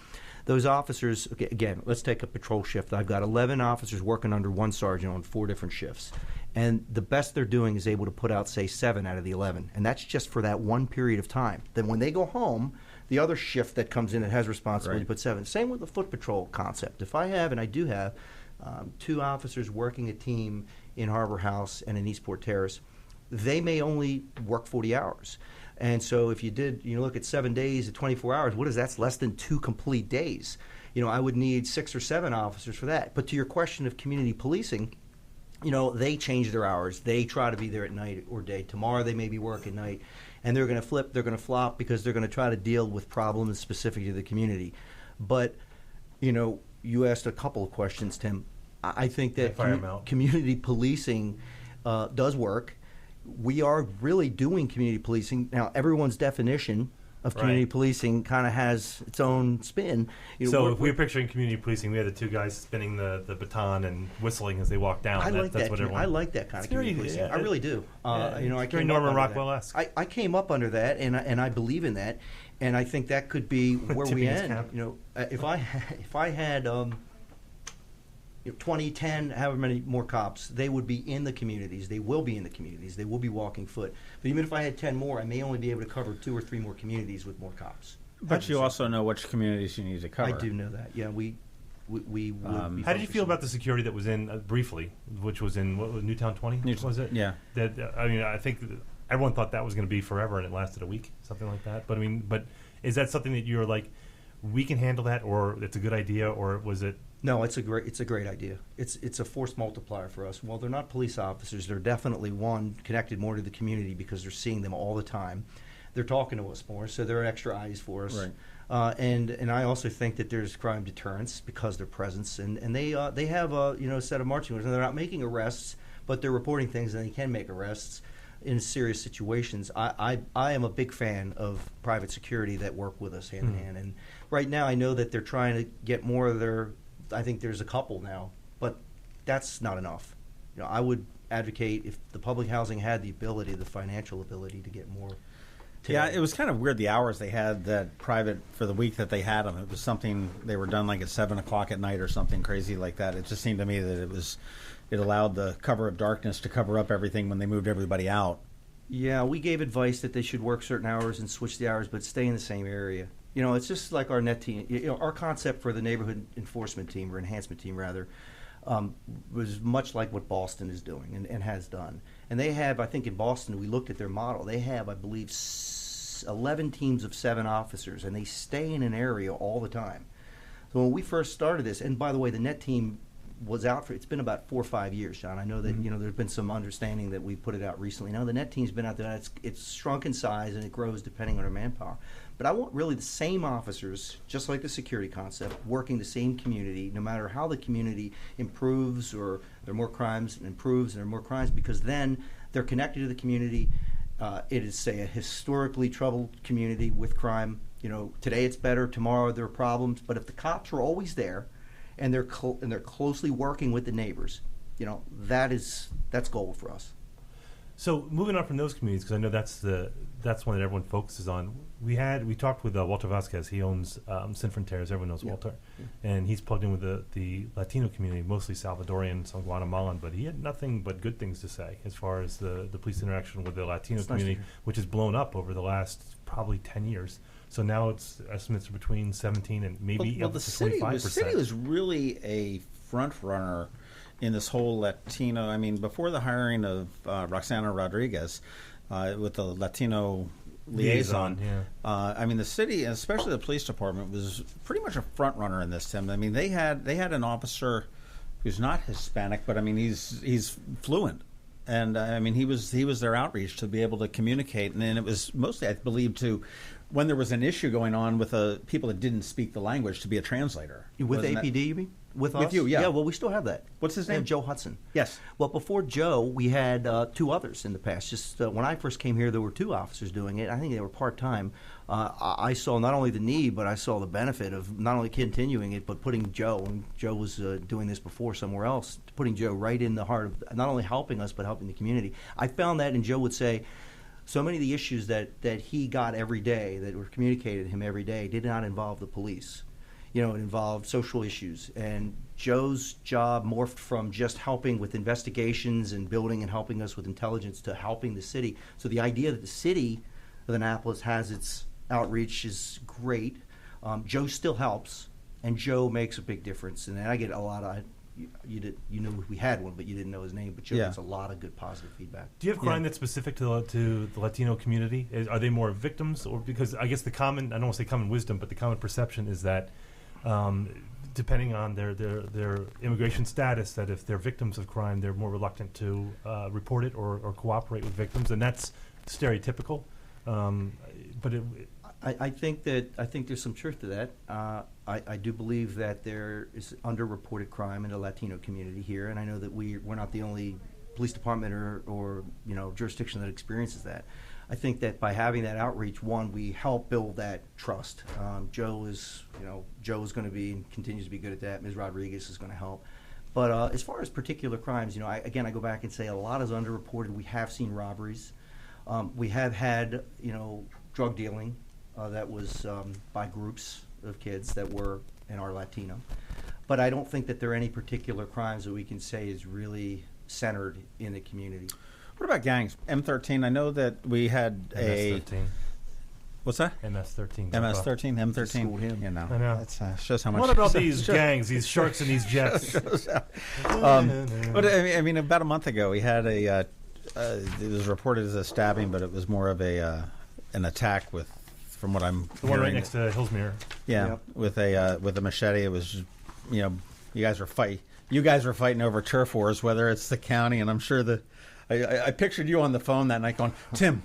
Those officers, again, let's take a patrol shift. I've got 11 officers working under 1 sergeant on 4 different shifts. And the best they're doing is able to put out, say, 7 out of the 11. And that's just for that one period of time. Then when they go home, the other shift that comes in that has responsibility to put 7. Same with the foot patrol concept. If I have, and I do have, 2 officers working a team in Harbor House and in Eastport Terrace, they may only work 40 hours. And so if you look at 7 days at 24 hours, what is that? That's less than 2 complete days. I would need 6 or 7 officers for that. But to your question of community policing, they change their hours. They try to be there at night or day. Tomorrow they may be working night, and they're going to flip, they're going to flop, because they're going to try to deal with problems specific to the community. But, you asked a couple of questions, Tim. I think that fire 'em out. community policing does work. We are really doing community policing. Now, everyone's definition of community policing kind of has its own spin. So if we're picturing community policing, we had the two guys spinning the baton and whistling as they walk down. I like that. What I like that kind of community policing. Yeah, I really do. I very Norman Rockwell-esque. I came up under that, and I believe in that, and I think that could be where we end. If I had 20, 10, however many more cops, they would be in the communities. They will be in the communities. They will be walking foot. But even if I had 10 more, I may only be able to cover 2 or 3 more communities with more cops. But you also know which communities you need to cover. I do know that. Yeah, we would be how did you feel about the security that was in briefly, which was in what was Newtown 20? Was it? Yeah. That I think everyone thought that was going to be forever, and it lasted a week, something like that. But is that something that you're like, we can handle that, or it's a good idea, or was it? No, it's a great idea. It's a force multiplier for us. Well, they're not police officers. They're definitely connected more to the community because they're seeing them all the time. They're talking to us more, so they're extra eyes for us. Right. And I also think that there's crime deterrence because their presence and they have a set of marching orders, and they're not making arrests, but they're reporting things, and they can make arrests in serious situations. I am a big fan of private security that work with us hand in hand. And right now, I know that they're trying to get more of their. I think there's a couple now, but that's not enough. I would advocate if the public housing had the financial ability to get more. Yeah, it was kind of weird the hours they had that private for the week that they had them. It was something they were done like at 7 o'clock at night or something crazy like that. It just seemed to me that it allowed the cover of darkness to cover up everything when they moved everybody out. Yeah, we gave advice that they should work certain hours and switch the hours, but stay in the same area. It's just like our net team. Our concept for the neighborhood enforcement team, or enhancement team rather, was much like what Boston is doing and has done. And they have, I think in Boston, we looked at their model. They have, I believe, 11 teams of 7 officers, and they stay in an area all the time. So when we first started this, and by the way, the net team was out it's been about 4 or 5 years, John. I know that there's been some understanding that we put it out recently. Now the net team's been out there. It's shrunk in size, and it grows depending on our manpower. But I want really the same officers, just like the security concept, working the same community, no matter how the community improves or there are more crimes, and improves and there are more crimes, because then they're connected to the community. It is, say, a historically troubled community with crime. Today it's better, tomorrow there are problems. But if the cops are always there, and they're closely working with the neighbors, that's gold for us. So moving on from those communities, because I know that's one that everyone focuses on. We talked with Walter Vasquez. He owns Sinfronteras. Everyone knows Walter, and he's plugged in with the Latino community, mostly Salvadorian, some Guatemalan. But he had nothing but good things to say as far as the police interaction with the Latino community, which has blown up over the last probably 10 years. So now it's estimates are between 17 and maybe up to 25%. The city was really a front runner in this whole Latino. I mean, before the hiring of Roxana Rodriguez with the Latino liaison. I mean, the city, especially the police department, was pretty much a front runner in this, Tim. I mean, they had an officer who's not Hispanic, but I mean, he's fluent. And I mean, he was their outreach to be able to communicate, and then it was mostly, I believe, to when there was an issue going on with people that didn't speak the language, to be a translator. With APD, you mean? With us? With you, yeah. Yeah, well, we still have that. What's his name? Joe Hudson. Yes. Well, before Joe, we had 2 others in the past. Just when I first came here, there were 2 officers doing it. I think they were part-time. I saw not only the need, but I saw the benefit of not only continuing it, but putting Joe, and Joe was doing this before somewhere else, putting Joe right in the heart of not only helping us, but helping the community. I found that, and Joe would say, so many of the issues that he got every day, that were communicated to him every day, did not involve the police. It involved social issues. And Joe's job morphed from just helping with investigations and building and helping us with intelligence to helping the city. So the idea that the city of Annapolis has its outreach is great. Joe still helps, and Joe makes a big difference. And I get a lot of you knew we had one, but you didn't know his name. But Joe gets a lot of good positive feedback. Do you have crime that's specific to the Latino community? Are they more victims, or because I guess I don't want to say common wisdom, but the common perception is that depending on their immigration status, that if they're victims of crime, they're more reluctant to report it or cooperate with victims, and that's stereotypical. But I think there's some truth to that. I do believe that there is underreported crime in the Latino community here, and I know that we're not the only police department or jurisdiction that experiences that. I think that by having that outreach, one, we help build that trust. Joe is going to be and continues to be good at that. Ms. Rodriguez is going to help. But as far as particular crimes, I go back and say a lot is underreported. We have seen robberies. We have had, drug dealing that was by groups of kids that were and are Latino. But I don't think that there are any particular crimes that we can say is really centered in the community. What about gangs? M13, I know that we had MS-13. What's that? MS-13. MS-13, M13. Schooled him. I know. That Shows how much. What about these gangs, these sharks and these jets? But I mean, about a month ago, we had it was reported as a stabbing, but it was more of an attack from what I'm the one right next to Hillsmere. Yeah, yep. with a machete. It was just, you guys were fighting over turf wars, whether it's the county, and I'm sure I pictured you on the phone that night going, Tim,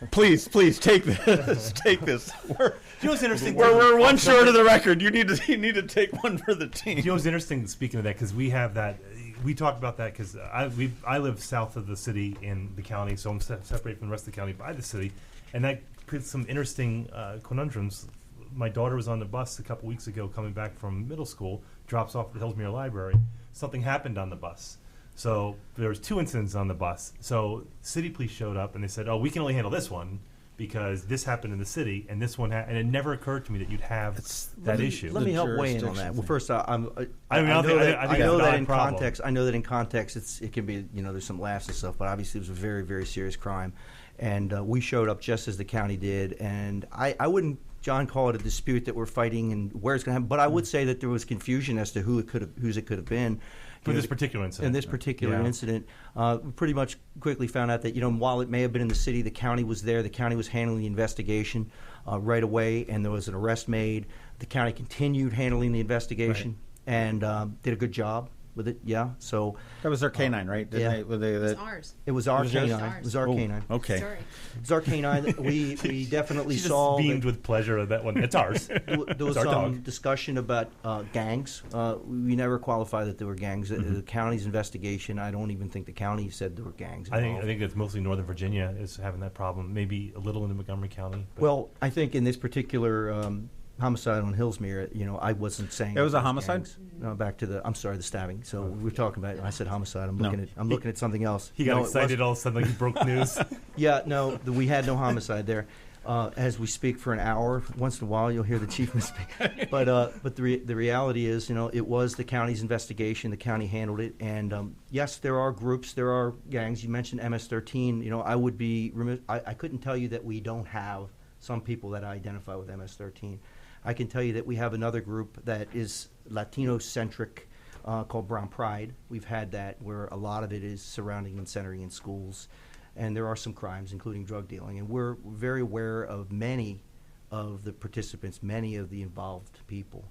please take this, take this. What's interesting? We're one short of the record. You need to take one for the team. What's interesting? Speaking of that, because we have that, we talk about that because I live south of the city in the county, so I'm separated from the rest of the county by the city, and that creates some interesting conundrums. My daughter was on the bus a couple weeks ago coming back from middle school, drops off at the Hillsmere Library. Something happened on the bus. So there was 2 incidents on the bus. So city police showed up and they said, "Oh, we can only handle this one because this happened in the city and this one and it never occurred to me that you'd have that issue." Let me help weigh in on that. Well, first, I know that in context it can be, there's some laughs and stuff, but obviously it was a very, very serious crime, and we showed up just as the county did, and I wouldn't, John, call it a dispute that we're fighting and where it's going to happen, but I would say that there was confusion as to whose it could have been. For this particular incident. In this particular incident, we pretty much quickly found out that, while it may have been in the city, the county was there. The county was handling the investigation right away, and there was an arrest made. The county continued handling the investigation and did a good job with it. Yeah, so that was their canine, right? It was ours. It was our canine. It was our canine. Okay. Sorry. It was our canine. We definitely she saw. Just beamed with pleasure at that one. It's ours. There was some discussion about gangs. We never qualified that there were gangs. The county's investigation, I don't even think the county said there were gangs involved. I think it's mostly Northern Virginia is having that problem. Maybe a little in Montgomery County. Well, I think in this particular homicide on Hillsmere, I wasn't saying it was a homicide. Gangs. No, back to the stabbing. So we're talking about. I said homicide. I'm looking at something else. He got excited all of a sudden, like he broke news. Yeah, no, we had no homicide there. As we speak for an hour, once in a while you'll hear the chief misspeak. But the reality is, it was the county's investigation. The county handled it, and yes, there are groups, there are gangs. You mentioned MS-13. I would be remiss. I couldn't tell you that we don't have some people that identify with MS-13. I can tell you that we have another group that is Latino-centric called Brown Pride. We've had that where a lot of it is surrounding and centering in schools. And there are some crimes, including drug dealing. And we're very aware of many of the participants, many of the involved people.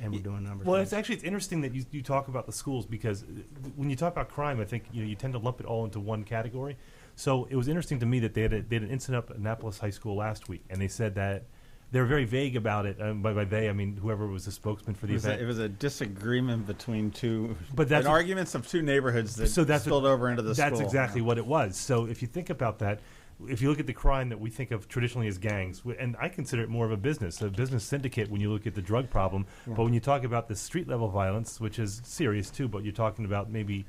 And we're doing a number of things. It's interesting that you talk about the schools because when you talk about crime, I think you tend to lump it all into one category. So it was interesting to me that they had an incident up at Annapolis High School last week, and they said that they were very vague about it. By they, I mean whoever was the spokesman for the event. It was a disagreement between arguments of two neighborhoods that spilled over into the school. That's exactly what it was. So if you think about that, if you look at the crime that we think of traditionally as gangs, and I consider it more of a business syndicate when you look at the drug problem. Yeah. But when you talk about the street-level violence, which is serious too, but you're talking about maybe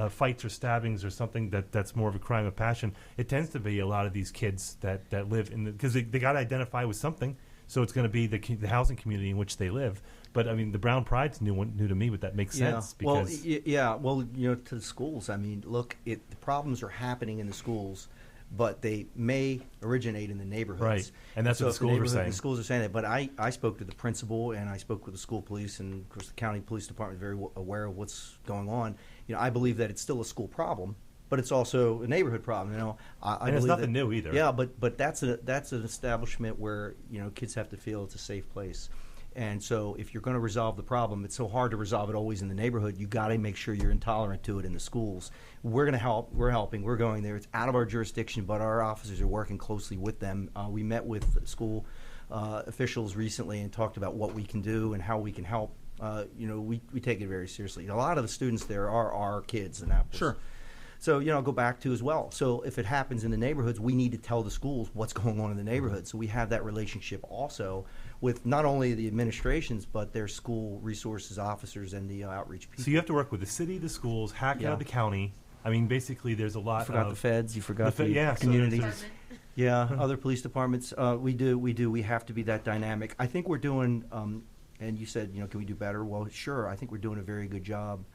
fights or stabbings or something that's more of a crime of passion, it tends to be a lot of these kids that live in because they got to identify with something. So it's going to be the housing community in which they live. But I mean, the Brown Pride's new to me, but that makes sense. Because well, to the schools. I mean, look, the problems are happening in the schools, but they may originate in the neighborhoods. Right, and that's what the schools are saying. The schools are saying that. But I spoke to the principal, and I spoke with the school police, and of course the county police department is very aware of what's going on. I believe that it's still a school problem, but it's also a neighborhood problem. And it's nothing new either. Yeah, but that's an establishment where kids have to feel it's a safe place. And so if you're going to resolve the problem, it's so hard to resolve it always in the neighborhood. You got to make sure you're intolerant to it in the schools. We're going to help. We're helping. We're going there. It's out of our jurisdiction, but our officers are working closely with them. We met with school officials recently and talked about what we can do and how we can help. We take it very seriously. A lot of the students there are our kids in Annapolis. Sure. So, go back to as well. So if it happens in the neighborhoods, we need to tell the schools what's going on in the neighborhood. So we have that relationship also with not only the administrations, but their school resources officers and the outreach people. So you have to work with the city, the schools, HACA, the county. I mean, basically, there's a lot. You forgot the feds. You forgot the community. Other police departments. We do. We have to be that dynamic. I think we're doing. And you said, can we do better? Well, sure. I think we're doing a very good job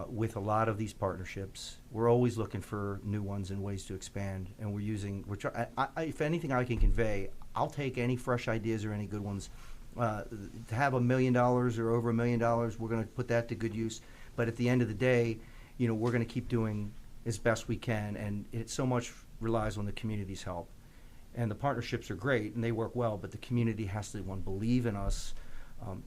with a lot of these partnerships. We're always looking for new ones and ways to expand. And we're using. If anything, I can convey. I'll take any fresh ideas or any good ones. To have $1 million or over $1 million, we're going to put that to good use. But at the end of the day, we're going to keep doing as best we can, and it so much relies on the community's help. And the partnerships are great, and they work well, but the community has to, believe in us,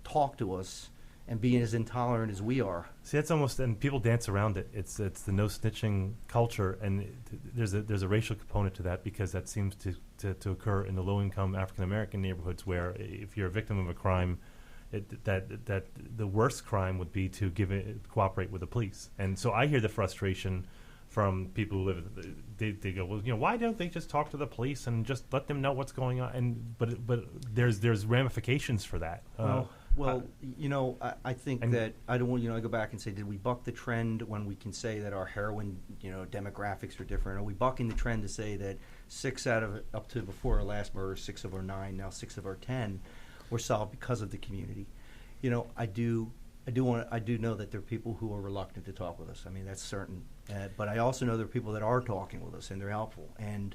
talk to us, and be as intolerant as we are. See, that's almost, and people dance around it. It's the no snitching culture, and there's a racial component to that, because that seems to occur in the low income African American neighborhoods, where if you're a victim of a crime, that the worst crime would be to cooperate with the police. And so I hear the frustration from people who live. They go, well, why don't they just talk to the police and just let them know what's going on? And but there's ramifications for that. I think that I don't want I go back and say, did we buck the trend when we can say that our heroin demographics are different? Are we bucking the trend to say that 6 out of up to before our last murder, 6 of our 9, now 6 of our 10 were solved because of the community? I do know that there are people who are reluctant to talk with us. I mean, that's certain. But I also know there are people that are talking with us, and they're helpful. And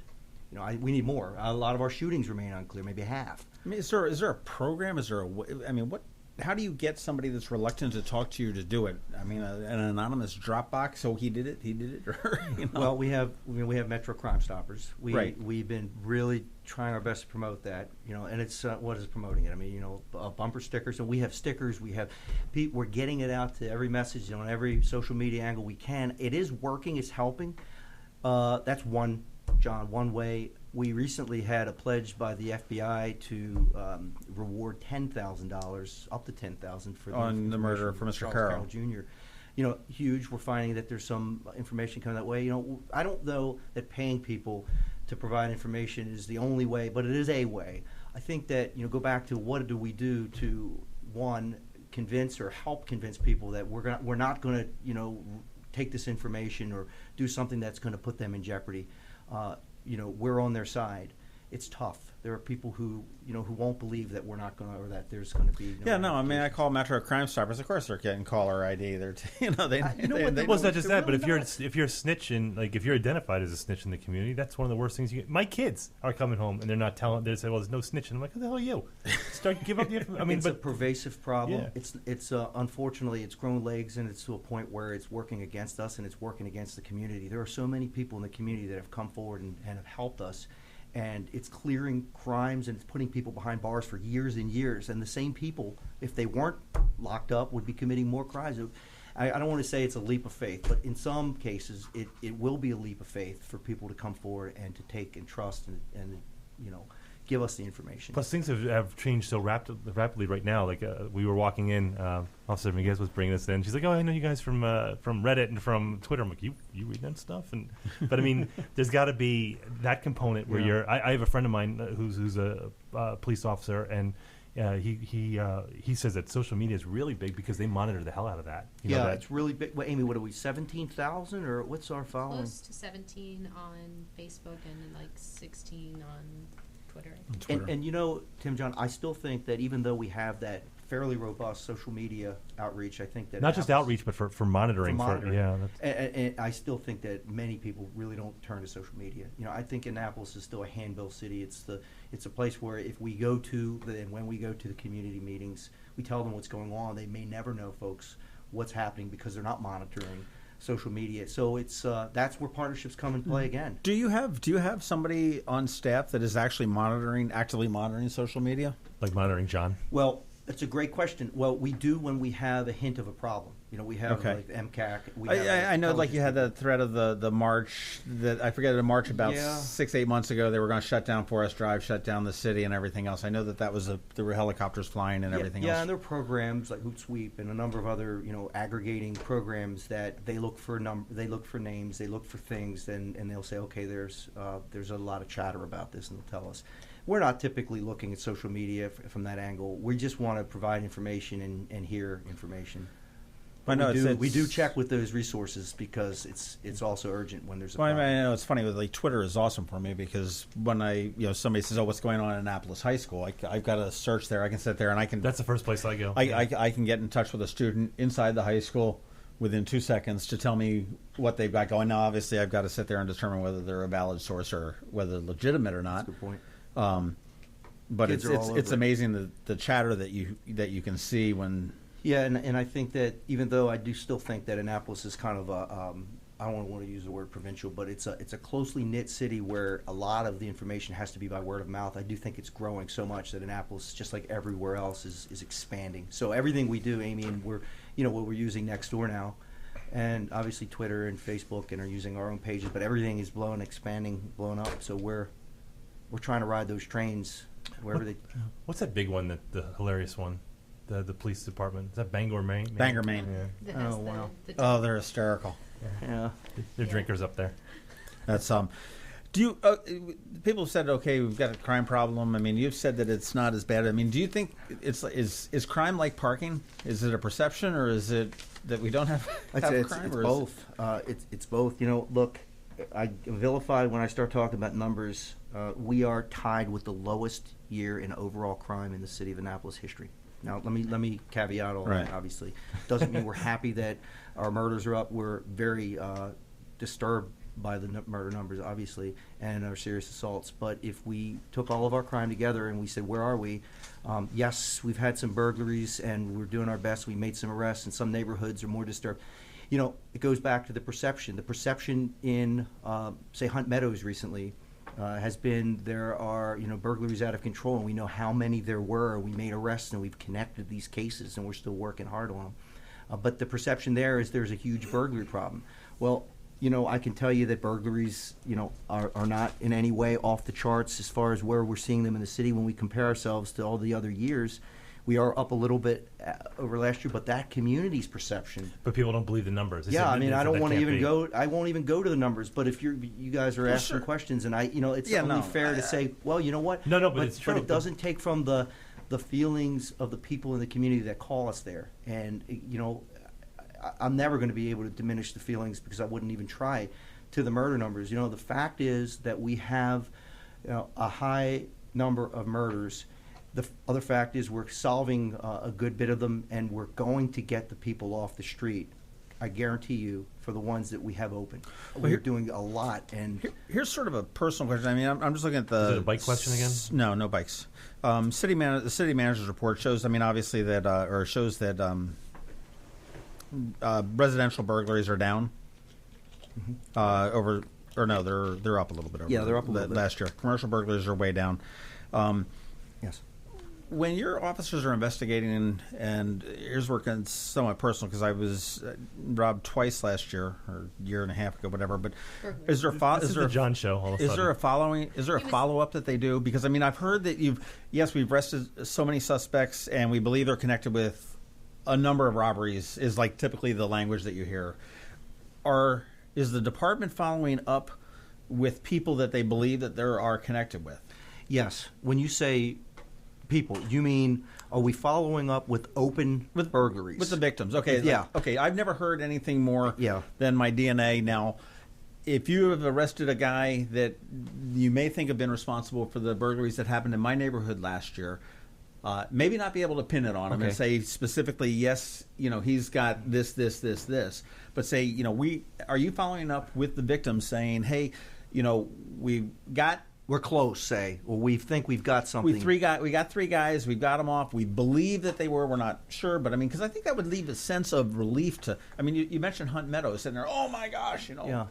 we need more. A lot of our shootings remain unclear, maybe half. I mean, is there a program? Is there what? How do you get somebody that's reluctant to talk to you to do it? I mean, an anonymous Dropbox. So he did it. Or, Well, we have Metro Crime Stoppers. Right. We've been really trying our best to promote that. And it's what is promoting it? I mean, bumper stickers. And we have stickers. We're getting it out to every message on every social media angle we can. It is working. It's helping. That's one way. We recently had a pledge by the FBI to reward $10,000, up to $10,000 for on the murder for Mr. Carroll Jr. Huge. We're finding that there's some information coming that way. I don't know that paying people to provide information is the only way, but it is a way. I think that go back to what do we do to convince or help convince people that we're not going to take this information or do something that's going to put them in jeopardy. We're on their side. It's tough. There are people who won't believe that we're not going to, or that there's going to be. I mean, I call Metro Crime Stoppers. Of course, they're getting caller ID. They're well, it's not just that, but if you're a snitch and if you're identified as a snitch in the community, that's one of the worst things you get. My kids are coming home and they're not telling. They say, "Well, there's no snitching." I'm like, "Who the hell are you?" Give up the information. I mean, it's a pervasive problem. Yeah. It's unfortunately it's grown legs, and it's to a point where it's working against us and it's working against the community. There are so many people in the community that have come forward and have helped us. And it's clearing crimes and it's putting people behind bars for years and years. And the same people, if they weren't locked up, would be committing more crimes. I don't want to say it's a leap of faith, but in some cases it will be a leap of faith for people to come forward and to take and trust and give us the information. Plus, things have changed so rapidly right now. Like we were walking in, Officer Miguez was bringing us in. She's like, "Oh, I know you guys from Reddit and from Twitter." I'm like, "You read that stuff?" But I mean, there's got to be that component where I have a friend of mine who's a police officer, and he says that social media is really big because they monitor the hell out of that. It's really big. Well, Amy, what are we, 17,000 or what's our following? Close to 17 on Facebook and like 16 on Twitter. And Tim John, I still think that even though we have that fairly robust social media outreach, I think that not just outreach, but for monitoring. And I still think that many people really don't turn to social media. I think Annapolis is still a handbill city. It's a place where if we go to when we go to the community meetings, we tell them what's going on. They may never know, folks, what's happening because they're not monitoring social media. So it's that's where partnerships come and play again. Do you have somebody on staff that is actually actively monitoring social media? Like monitoring John? Well, that's a great question. Well, we do when we have a hint of a problem. We have Okay. like the MCAC. I know, like you had the threat of the march that I forget the march about 6-8 months ago. They were going to shut down Forest Drive, shut down the city, and everything else. I know that was there were helicopters flying and everything else. Yeah, and there are programs like Hootsuite and a number of other aggregating programs that they look for they look for names, they look for things, and they'll say, okay, there's a lot of chatter about this, and they'll tell us. We're not typically looking at social media from that angle. We just want to provide information and hear information. We do check with those resources because it's also urgent when there's a problem. I know it's funny, but like Twitter is awesome for me because when somebody says, "Oh, what's going on at Annapolis High School?" I've got a search there. I can sit there and I can. That's the first place I go. I can get in touch with a student inside the high school within 2 seconds to tell me what they've got going. Now, obviously, I've got to sit there and determine whether they're a valid source or whether they're legitimate or not. That's a good point. But it's amazing the chatter that you can see when. Yeah, and I think that even though I do still think that Annapolis is kind of I don't want to use the word provincial, but it's a closely knit city where a lot of the information has to be by word of mouth. I do think it's growing so much that Annapolis, just like everywhere else, is expanding. So everything we do, Amy, and we're what we're using Nextdoor now, and obviously Twitter and Facebook, and are using our own pages, but everything is blowing up. So we're trying to ride those trains wherever they. What's that big one? The hilarious one. The police department. Is that Bangor, Maine? Bangor, Maine. Yeah. Oh, wow. They're hysterical. Yeah. They're drinkers up there. That's do you people have said, okay, we've got a crime problem. I mean, you've said that it's not as bad. I mean, do you think is crime like parking? Is it a perception, or is it that we don't have crime? It's both. It's both. Look, I vilify when I start talking about numbers. We are tied with the lowest year in overall crime in the city of Annapolis history. Now, let me caveat all that, obviously. Doesn't mean we're happy that our murders are up. We're very disturbed by the murder numbers, obviously, and our serious assaults. But if we took all of our crime together and we said, where are we? Yes, we've had some burglaries, and we're doing our best. We made some arrests, and some neighborhoods are more disturbed. It goes back to the perception. The perception in, say, Hunt Meadows recently has been there are burglaries out of control, and we know how many there were. We made arrests and we've connected these cases, and we're still working hard on them. But the perception there is there's a huge burglary problem. Well, I can tell you that burglaries are not in any way off the charts as far as where we're seeing them in the city. When we compare ourselves to all the other years, we are up a little bit over last year, but that community's perception. But people don't believe the numbers. I don't want to even go. I won't even go to the numbers. But if you guys are asking questions, and it's only fair to say, well, you know what? No, but it's true. But it doesn't take from the feelings of the people in the community that call us there. And I'm never going to be able to diminish the feelings because I wouldn't even try to the murder numbers. The fact is that we have a high number of murders. The other fact is we're solving a good bit of them, and we're going to get the people off the street. I guarantee you, for the ones that we have open. We're doing a lot. And here's sort of a personal question. I mean, I'm just looking at the... Is it a bike question again? No bikes. The city manager's report shows, obviously that, shows that residential burglaries are down they're up a little bit over they're up a little bit last year. Commercial burglaries are way down. Yes. When your officers are investigating, and here's working somewhat personal because I was robbed twice last year, or a year and a half ago, whatever. But is there a John show? Is there a follow up that they do? Because I mean, I've heard that we've arrested so many suspects, and we believe they're connected with a number of robberies. Is like typically the language that you hear. Is the department following up with people that they believe that they are connected with? Yes. When you say people, you mean, are we following up with burglaries? With the victims. Okay. Yeah. Okay. I've never heard anything more than my DNA. Now, if you have arrested a guy that you may think have been responsible for the burglaries that happened in my neighborhood last year, maybe not be able to pin it on him and say specifically, yes, he's got this, but say, are you following up with the victims saying, hey, we're close, say, or we think we've got something. We got 3 guys. We've got them off. We believe that they were. We're not sure, but I mean, because I think that would leave a sense of relief to. I mean, you mentioned Hunt Meadows sitting there. Oh my gosh, Yeah,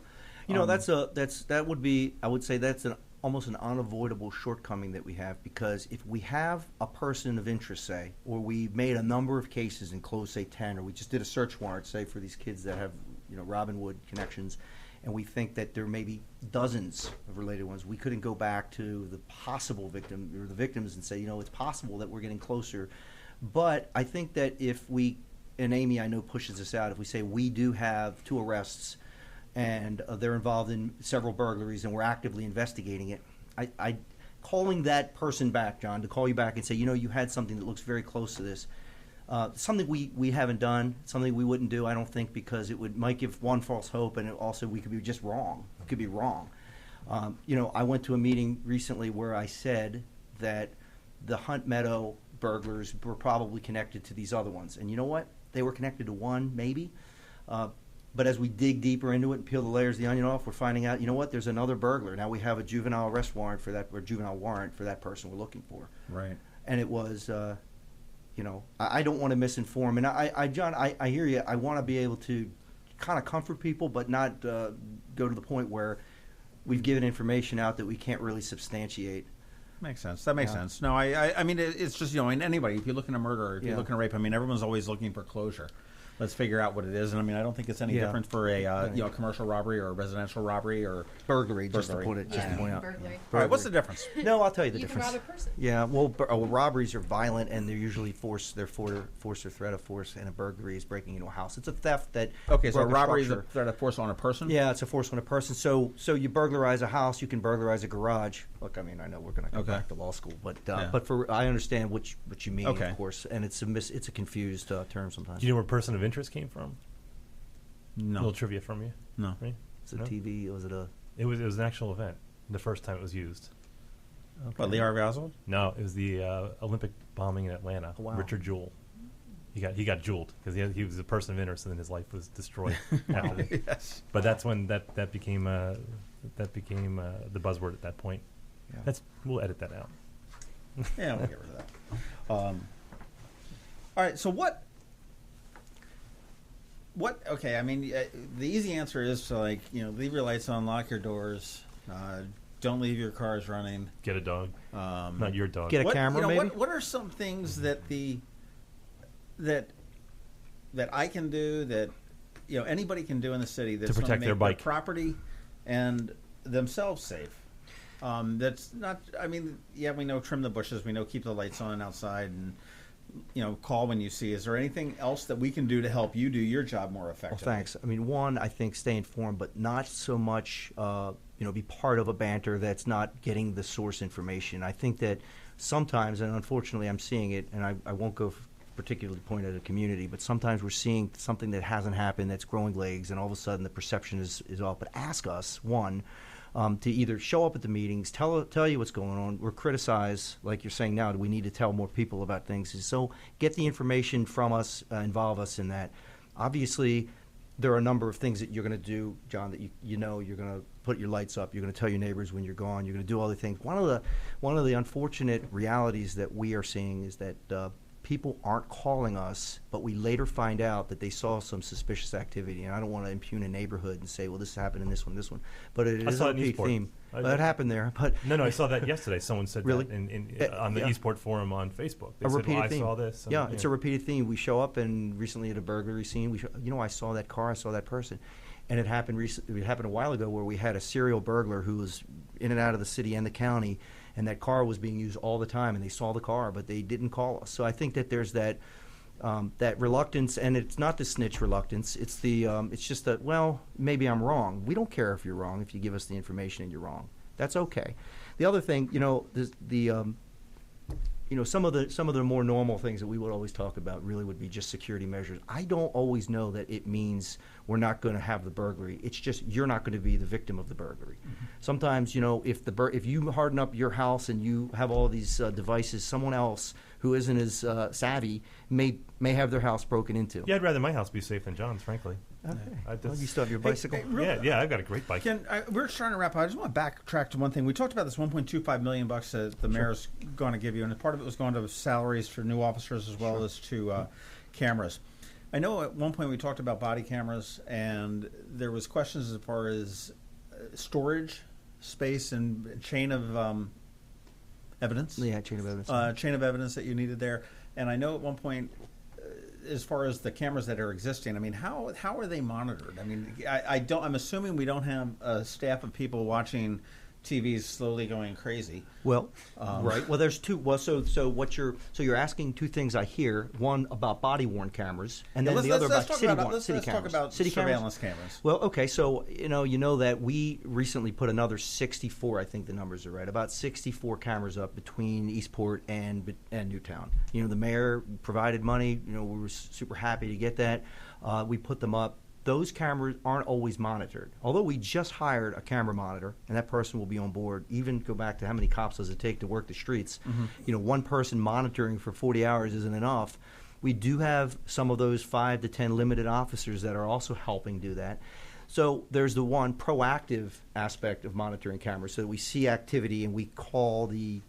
that would be. I would say that's almost an unavoidable shortcoming that we have, because if we have a person of interest, say, or we made a number of cases and closed, say, 10, or we just did a search warrant, say, for these kids that have, Robin Hood connections, and we think that there may be dozens of related ones, we couldn't go back to the possible victim or the victims and say, it's possible that we're getting closer. But I think that if we, and Amy I know pushes this out, if we say we do have 2 arrests and they're involved in several burglaries and we're actively investigating it, I calling that person back, John, to call you back and say, you had something that looks very close to this. Something we haven't done, something we wouldn't do, I don't think, because it might give one false hope, and also we could be just wrong. It could be wrong. I went to a meeting recently where I said that the Hunt Meadow burglars were probably connected to these other ones. And you know what? They were connected to one, maybe. But as we dig deeper into it and peel the layers of the onion off, we're finding out, there's another burglar. Now we have a juvenile arrest warrant for that, or juvenile warrant for that person we're looking for. Right. And it was... I don't want to misinform, and John, I hear you. I want to be able to kind of comfort people, but not go to the point where we've given information out that we can't really substantiate. Makes sense. That makes sense. No, I mean, it's just, in anybody, if you're looking at murder, if you're looking at rape, everyone's always looking for closure. Let's figure out what it is. And I don't think it's any different for a commercial robbery or a residential robbery or burglary. Just to point out. Burglary. All right, what's the difference? No, I'll tell you the You difference. can rob a person. Yeah, well, robberies are violent, and they're usually force or threat of force, and a burglary is breaking into a house. It's a theft that. Okay, so a robbery is a threat of force on a person. Yeah, it's a force on a person. So you burglarize a house, you can burglarize a garage. Look, I know we're going to go back to law school, but I understand what you mean, of course, and it's a confused term sometimes. Do you know where person of interest came from? No. A little trivia from you. No. Right? It's a TV. Was it a? It was an actual event. The first time it was used. Okay. What, Lee Harvey Oswald? No, it was the Olympic bombing in Atlanta. Oh, wow. Richard Jewell. He got jeweled because he was a person of interest, and then his life was destroyed. After Yes. But that's when that became the buzzword at that point. Yeah. We'll edit that out. Yeah, we'll get rid of that. All right, so what? Okay, the easy answer is to leave your lights on, lock your doors, don't leave your cars running. Get a dog, not your dog. Get a camera, maybe. What are some things that that I can do, that anybody can do in the city that's to protect their bike, property, and themselves safe? That's not. We know trim the bushes. We know keep the lights on outside, and call when you see. Is there anything else that we can do to help you do your job more effectively? Well, thanks. One, I think stay informed, but not so much, be part of a banter that's not getting the source information. I think that sometimes, and unfortunately I'm seeing it, and I won't go particularly point at a community, but sometimes we're seeing something that hasn't happened that's growing legs, and all of a sudden the perception is off. But ask us, one, to either show up at the meetings, tell you what's going on, or criticize, like you're saying now, do we need to tell more people about things? So get the information from us, involve us in that. Obviously, there are a number of things that you're going to do, John, that you're going to put your lights up, you're going to tell your neighbors when you're gone, you're going to do all the things. One of the unfortunate realities that we are seeing is that people aren't calling us, but we later find out that they saw some suspicious activity. And I don't want to impugn a neighborhood and say, well, this happened in this one. But it is a repeat theme. That happened there. But No, I saw that yesterday. Someone said really? that on the Eastport Forum on Facebook. They a said, repeated theme. I saw this. And, it's a repeated theme. We show up, and recently at a burglary scene, I saw that car, I saw that person. And it happened recently. It happened a while ago where we had a serial burglar who was in and out of the city and the county, and that car was being used all the time, and they saw the car, but they didn't call us. So I think that there's that reluctance, and it's not the snitch reluctance. It's it's just that, well, maybe I'm wrong. We don't care if you're wrong if you give us the information and you're wrong. That's okay. The other thing, some of the more normal things that we would always talk about really would be just security measures. I don't always know that it means we're not going to have the burglary. It's just you're not going to be the victim of the burglary. Mm-hmm. Sometimes, if you harden up your house and you have all these devices, someone else who isn't as savvy may have their house broken into. Yeah, I'd rather my house be safe than John's, frankly. Okay. You still have your bicycle? Yeah, I've got a great bike. We're trying to wrap up. I just want to backtrack to one thing. We talked about this $1.25 million that the mayor's going to give you, and part of it was going to salaries for new officers as well as to cameras. I know at one point we talked about body cameras, and there was questions as far as storage space and chain of evidence. Yeah, chain of evidence. Chain of evidence that you needed there. And I know at one point, as far as the cameras that are existing, I mean, how are they monitored? I mean, I'm assuming we don't have a staff of people watching TVs slowly going crazy. Well, right. Well, there's two. Well, so you're asking two things I hear. One about body worn cameras, and then the other about city cameras. Let's talk about city surveillance cameras. Well, okay. So you know that we recently put another 64. I think the numbers are right. About 64 cameras up between Eastport and Newtown. You know, the mayor provided money. You know, we were super happy to get that. We put them up. Those cameras aren't always monitored. Although we just hired a camera monitor, and that person will be on board. Even go back to how many cops does it take to work the streets? Mm-hmm. You know, one person monitoring for 40 hours isn't enough. We do have some of those 5 to 10 limited officers that are also helping do that. So there's the one proactive aspect of monitoring cameras. So we see activity and we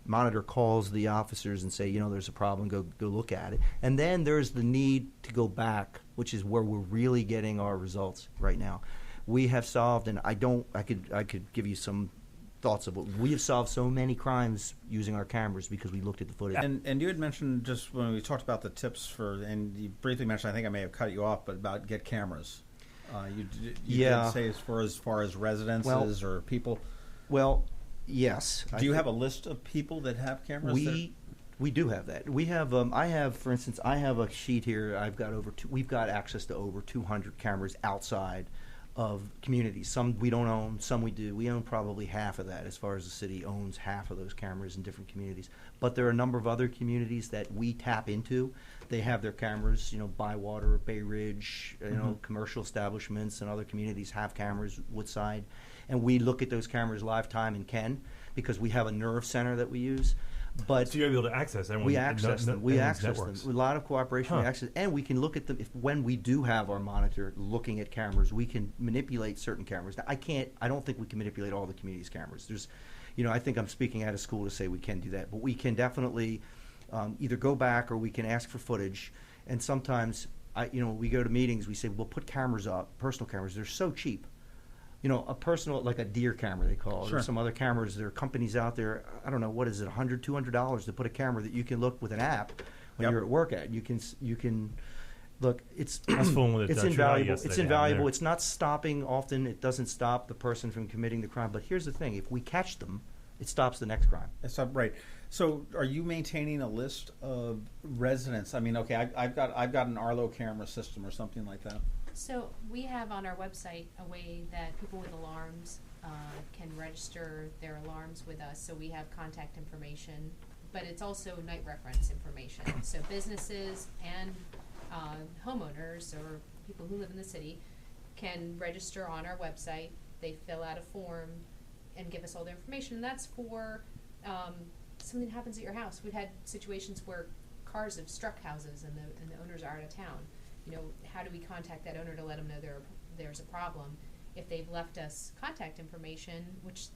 monitor calls the officers and say, you know, there's a problem, go look at it. And then there's the need to go back, which is where we're really getting our results right now. We have solved, and I could give you some thoughts of it. We have solved so many crimes using our cameras because we looked at the footage. And you had mentioned just when we talked about the tips and you briefly mentioned, I think I may have cut you off, but about get cameras. You did say as far as residences or people. Well, yes. Do you have a list of people that have cameras? We do have that. We have. For instance, I have a sheet here. We've got access to over 200 cameras outside of communities. Some we don't own, some we do. We own probably half of that, as far as the city owns half of those cameras in different communities. But there are a number of other communities that we tap into. They have their cameras, you know, Bywater, Bay Ridge, you know, commercial establishments and other communities have cameras, Woodside. And we look at those cameras live time and can, because we have a nerve center that we use. But so you're able to access everyone. We access them. We access them. With a lot of cooperation, we access, and we can look at them. When we do have our monitor looking at cameras, we can manipulate certain cameras. Now, I don't think we can manipulate all the community's cameras. There's, you know, I think I'm speaking out of school to say we can do that, but we can definitely either go back or we can ask for footage. And sometimes, we go to meetings. We say, we'll put cameras up, personal cameras. They're so cheap. You know, a personal, like a deer camera, they call it. Sure. Or some other cameras. There are companies out there, I don't know, what is it, $100, $200 to put a camera that you can look with an app when you're at work at. You can look, it's invaluable. It's invaluable. It's not stopping often. It doesn't stop the person from committing the crime. But here's the thing. If we catch them, it stops the next crime. That's right. So are you maintaining a list of residents? I mean, okay, I've got an Arlo camera system or something like that. So we have on our website a way that people with alarms can register their alarms with us. So we have contact information, but it's also night reference information. So businesses and homeowners or people who live in the city can register on our website. They fill out a form and give us all their information. And that's for something happens at your house. We've had situations where cars have struck houses and the owners are out of town. You know, how do we contact that owner to let them know there's a problem? If they've left us contact information, which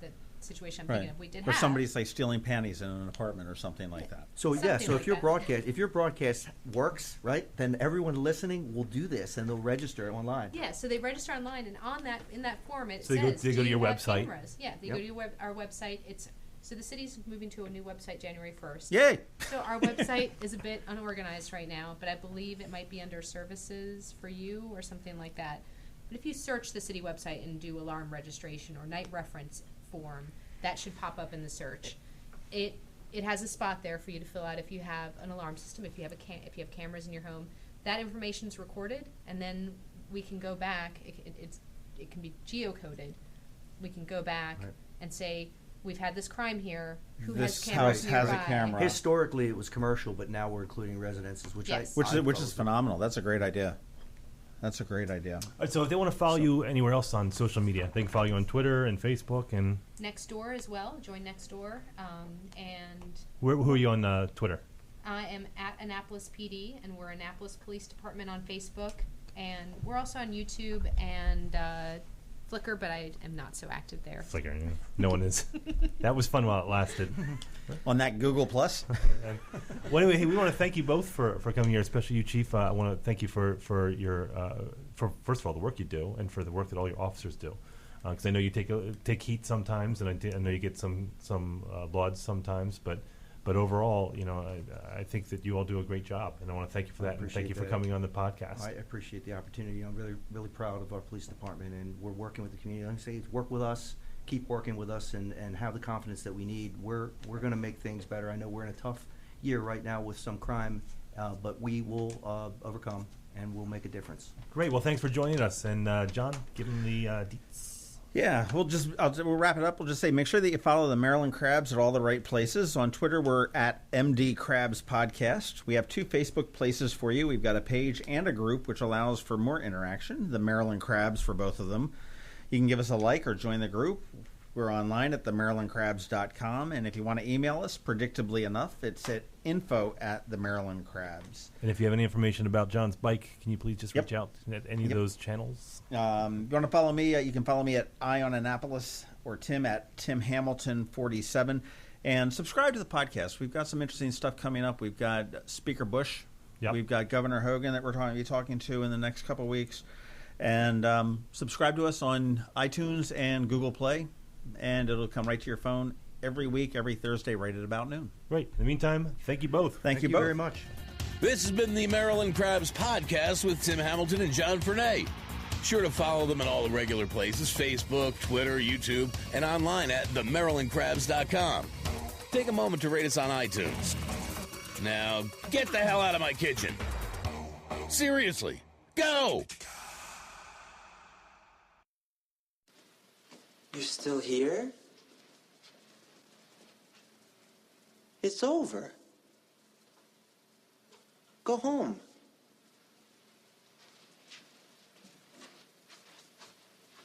the situation I'm thinking of, we did have. Or somebody's like stealing panties in an apartment or something like that. So if your broadcast works, right, then everyone listening will do this and they'll register online. Yeah, so they register online, and in that form it says, they go to your website. Cameras? Yeah, they go to our website. So the city's moving to a new website January 1st. Yay! So our website is a bit unorganized right now, but I believe it might be under services for you or something like that. But if you search the city website and do alarm registration or night reference form, that should pop up in the search. It has a spot there for you to fill out if you have an alarm system, if you have cameras in your home. That information is recorded, and then we can go back. It can be geocoded. We can go back and say, we've had this crime here. Who has cameras nearby? This house has a camera. Historically, it was commercial, but now we're including residences, which is phenomenal. That's a great idea. That's a great idea. All right, so if they want to follow you anywhere else on social media, they can follow you on Twitter and Facebook and Nextdoor as well. Join Nextdoor. And who are you on Twitter? I am at Annapolis PD, and we're Annapolis Police Department on Facebook, and we're also on YouTube and Flickr, but I am not so active there. Flickr, yeah. No one is. That was fun while it lasted. On that Google Plus. Well, anyway, hey, we want to thank you both for coming here, especially you, Chief. I want to thank you for your for first of all the work you do and for the work that all your officers do. because I know you take heat sometimes, and I know you get some lauds sometimes, but overall, I think that you all do a great job, and I want to thank you for that, and thank you for coming on the podcast. I appreciate the opportunity. I'm really, really proud of our police department, and we're working with the community. Like I say, work with us, keep working with us, and have the confidence that we need. We're going to make things better. I know we're in a tough year right now with some crime, but we will overcome, and we'll make a difference. Great. Well, thanks for joining us, and John, give them the deets. Yeah, we'll wrap it up. We'll just say make sure that you follow the Maryland Crabs at all the right places. On Twitter, we're at MD Crabs Podcast. We have 2 Facebook places for you. We've got a page and a group, which allows for more interaction. The Maryland Crabs for both of them. You can give us a like or join the group. We're online at themarylandcrabs.com, and if you want to email us, predictably enough, it's at info@themarylandcrabs. And if you have any information about John's bike, can you please just reach out at any of those channels? You want to follow me, you can follow me at @Annapolis or Tim at TimHamilton47. And subscribe to the podcast. We've got some interesting stuff coming up. We've got Speaker Bush. Yep. We've got Governor Hogan that we're going to be talking to in the next couple of weeks. And subscribe to us on iTunes and Google Play. And it'll come right to your phone every week, every Thursday, right at about noon. Great. In the meantime, thank you both. Thank you both very much. This has been the Maryland Crabs Podcast with Tim Hamilton and John Fernay. Sure to follow them in all the regular places, Facebook, Twitter, YouTube, and online at themarylandcrabs.com. Take a moment to rate us on iTunes. Now, get the hell out of my kitchen. Seriously, go! You're still here? It's over. Go home.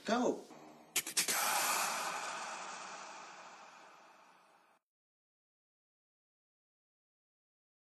Go.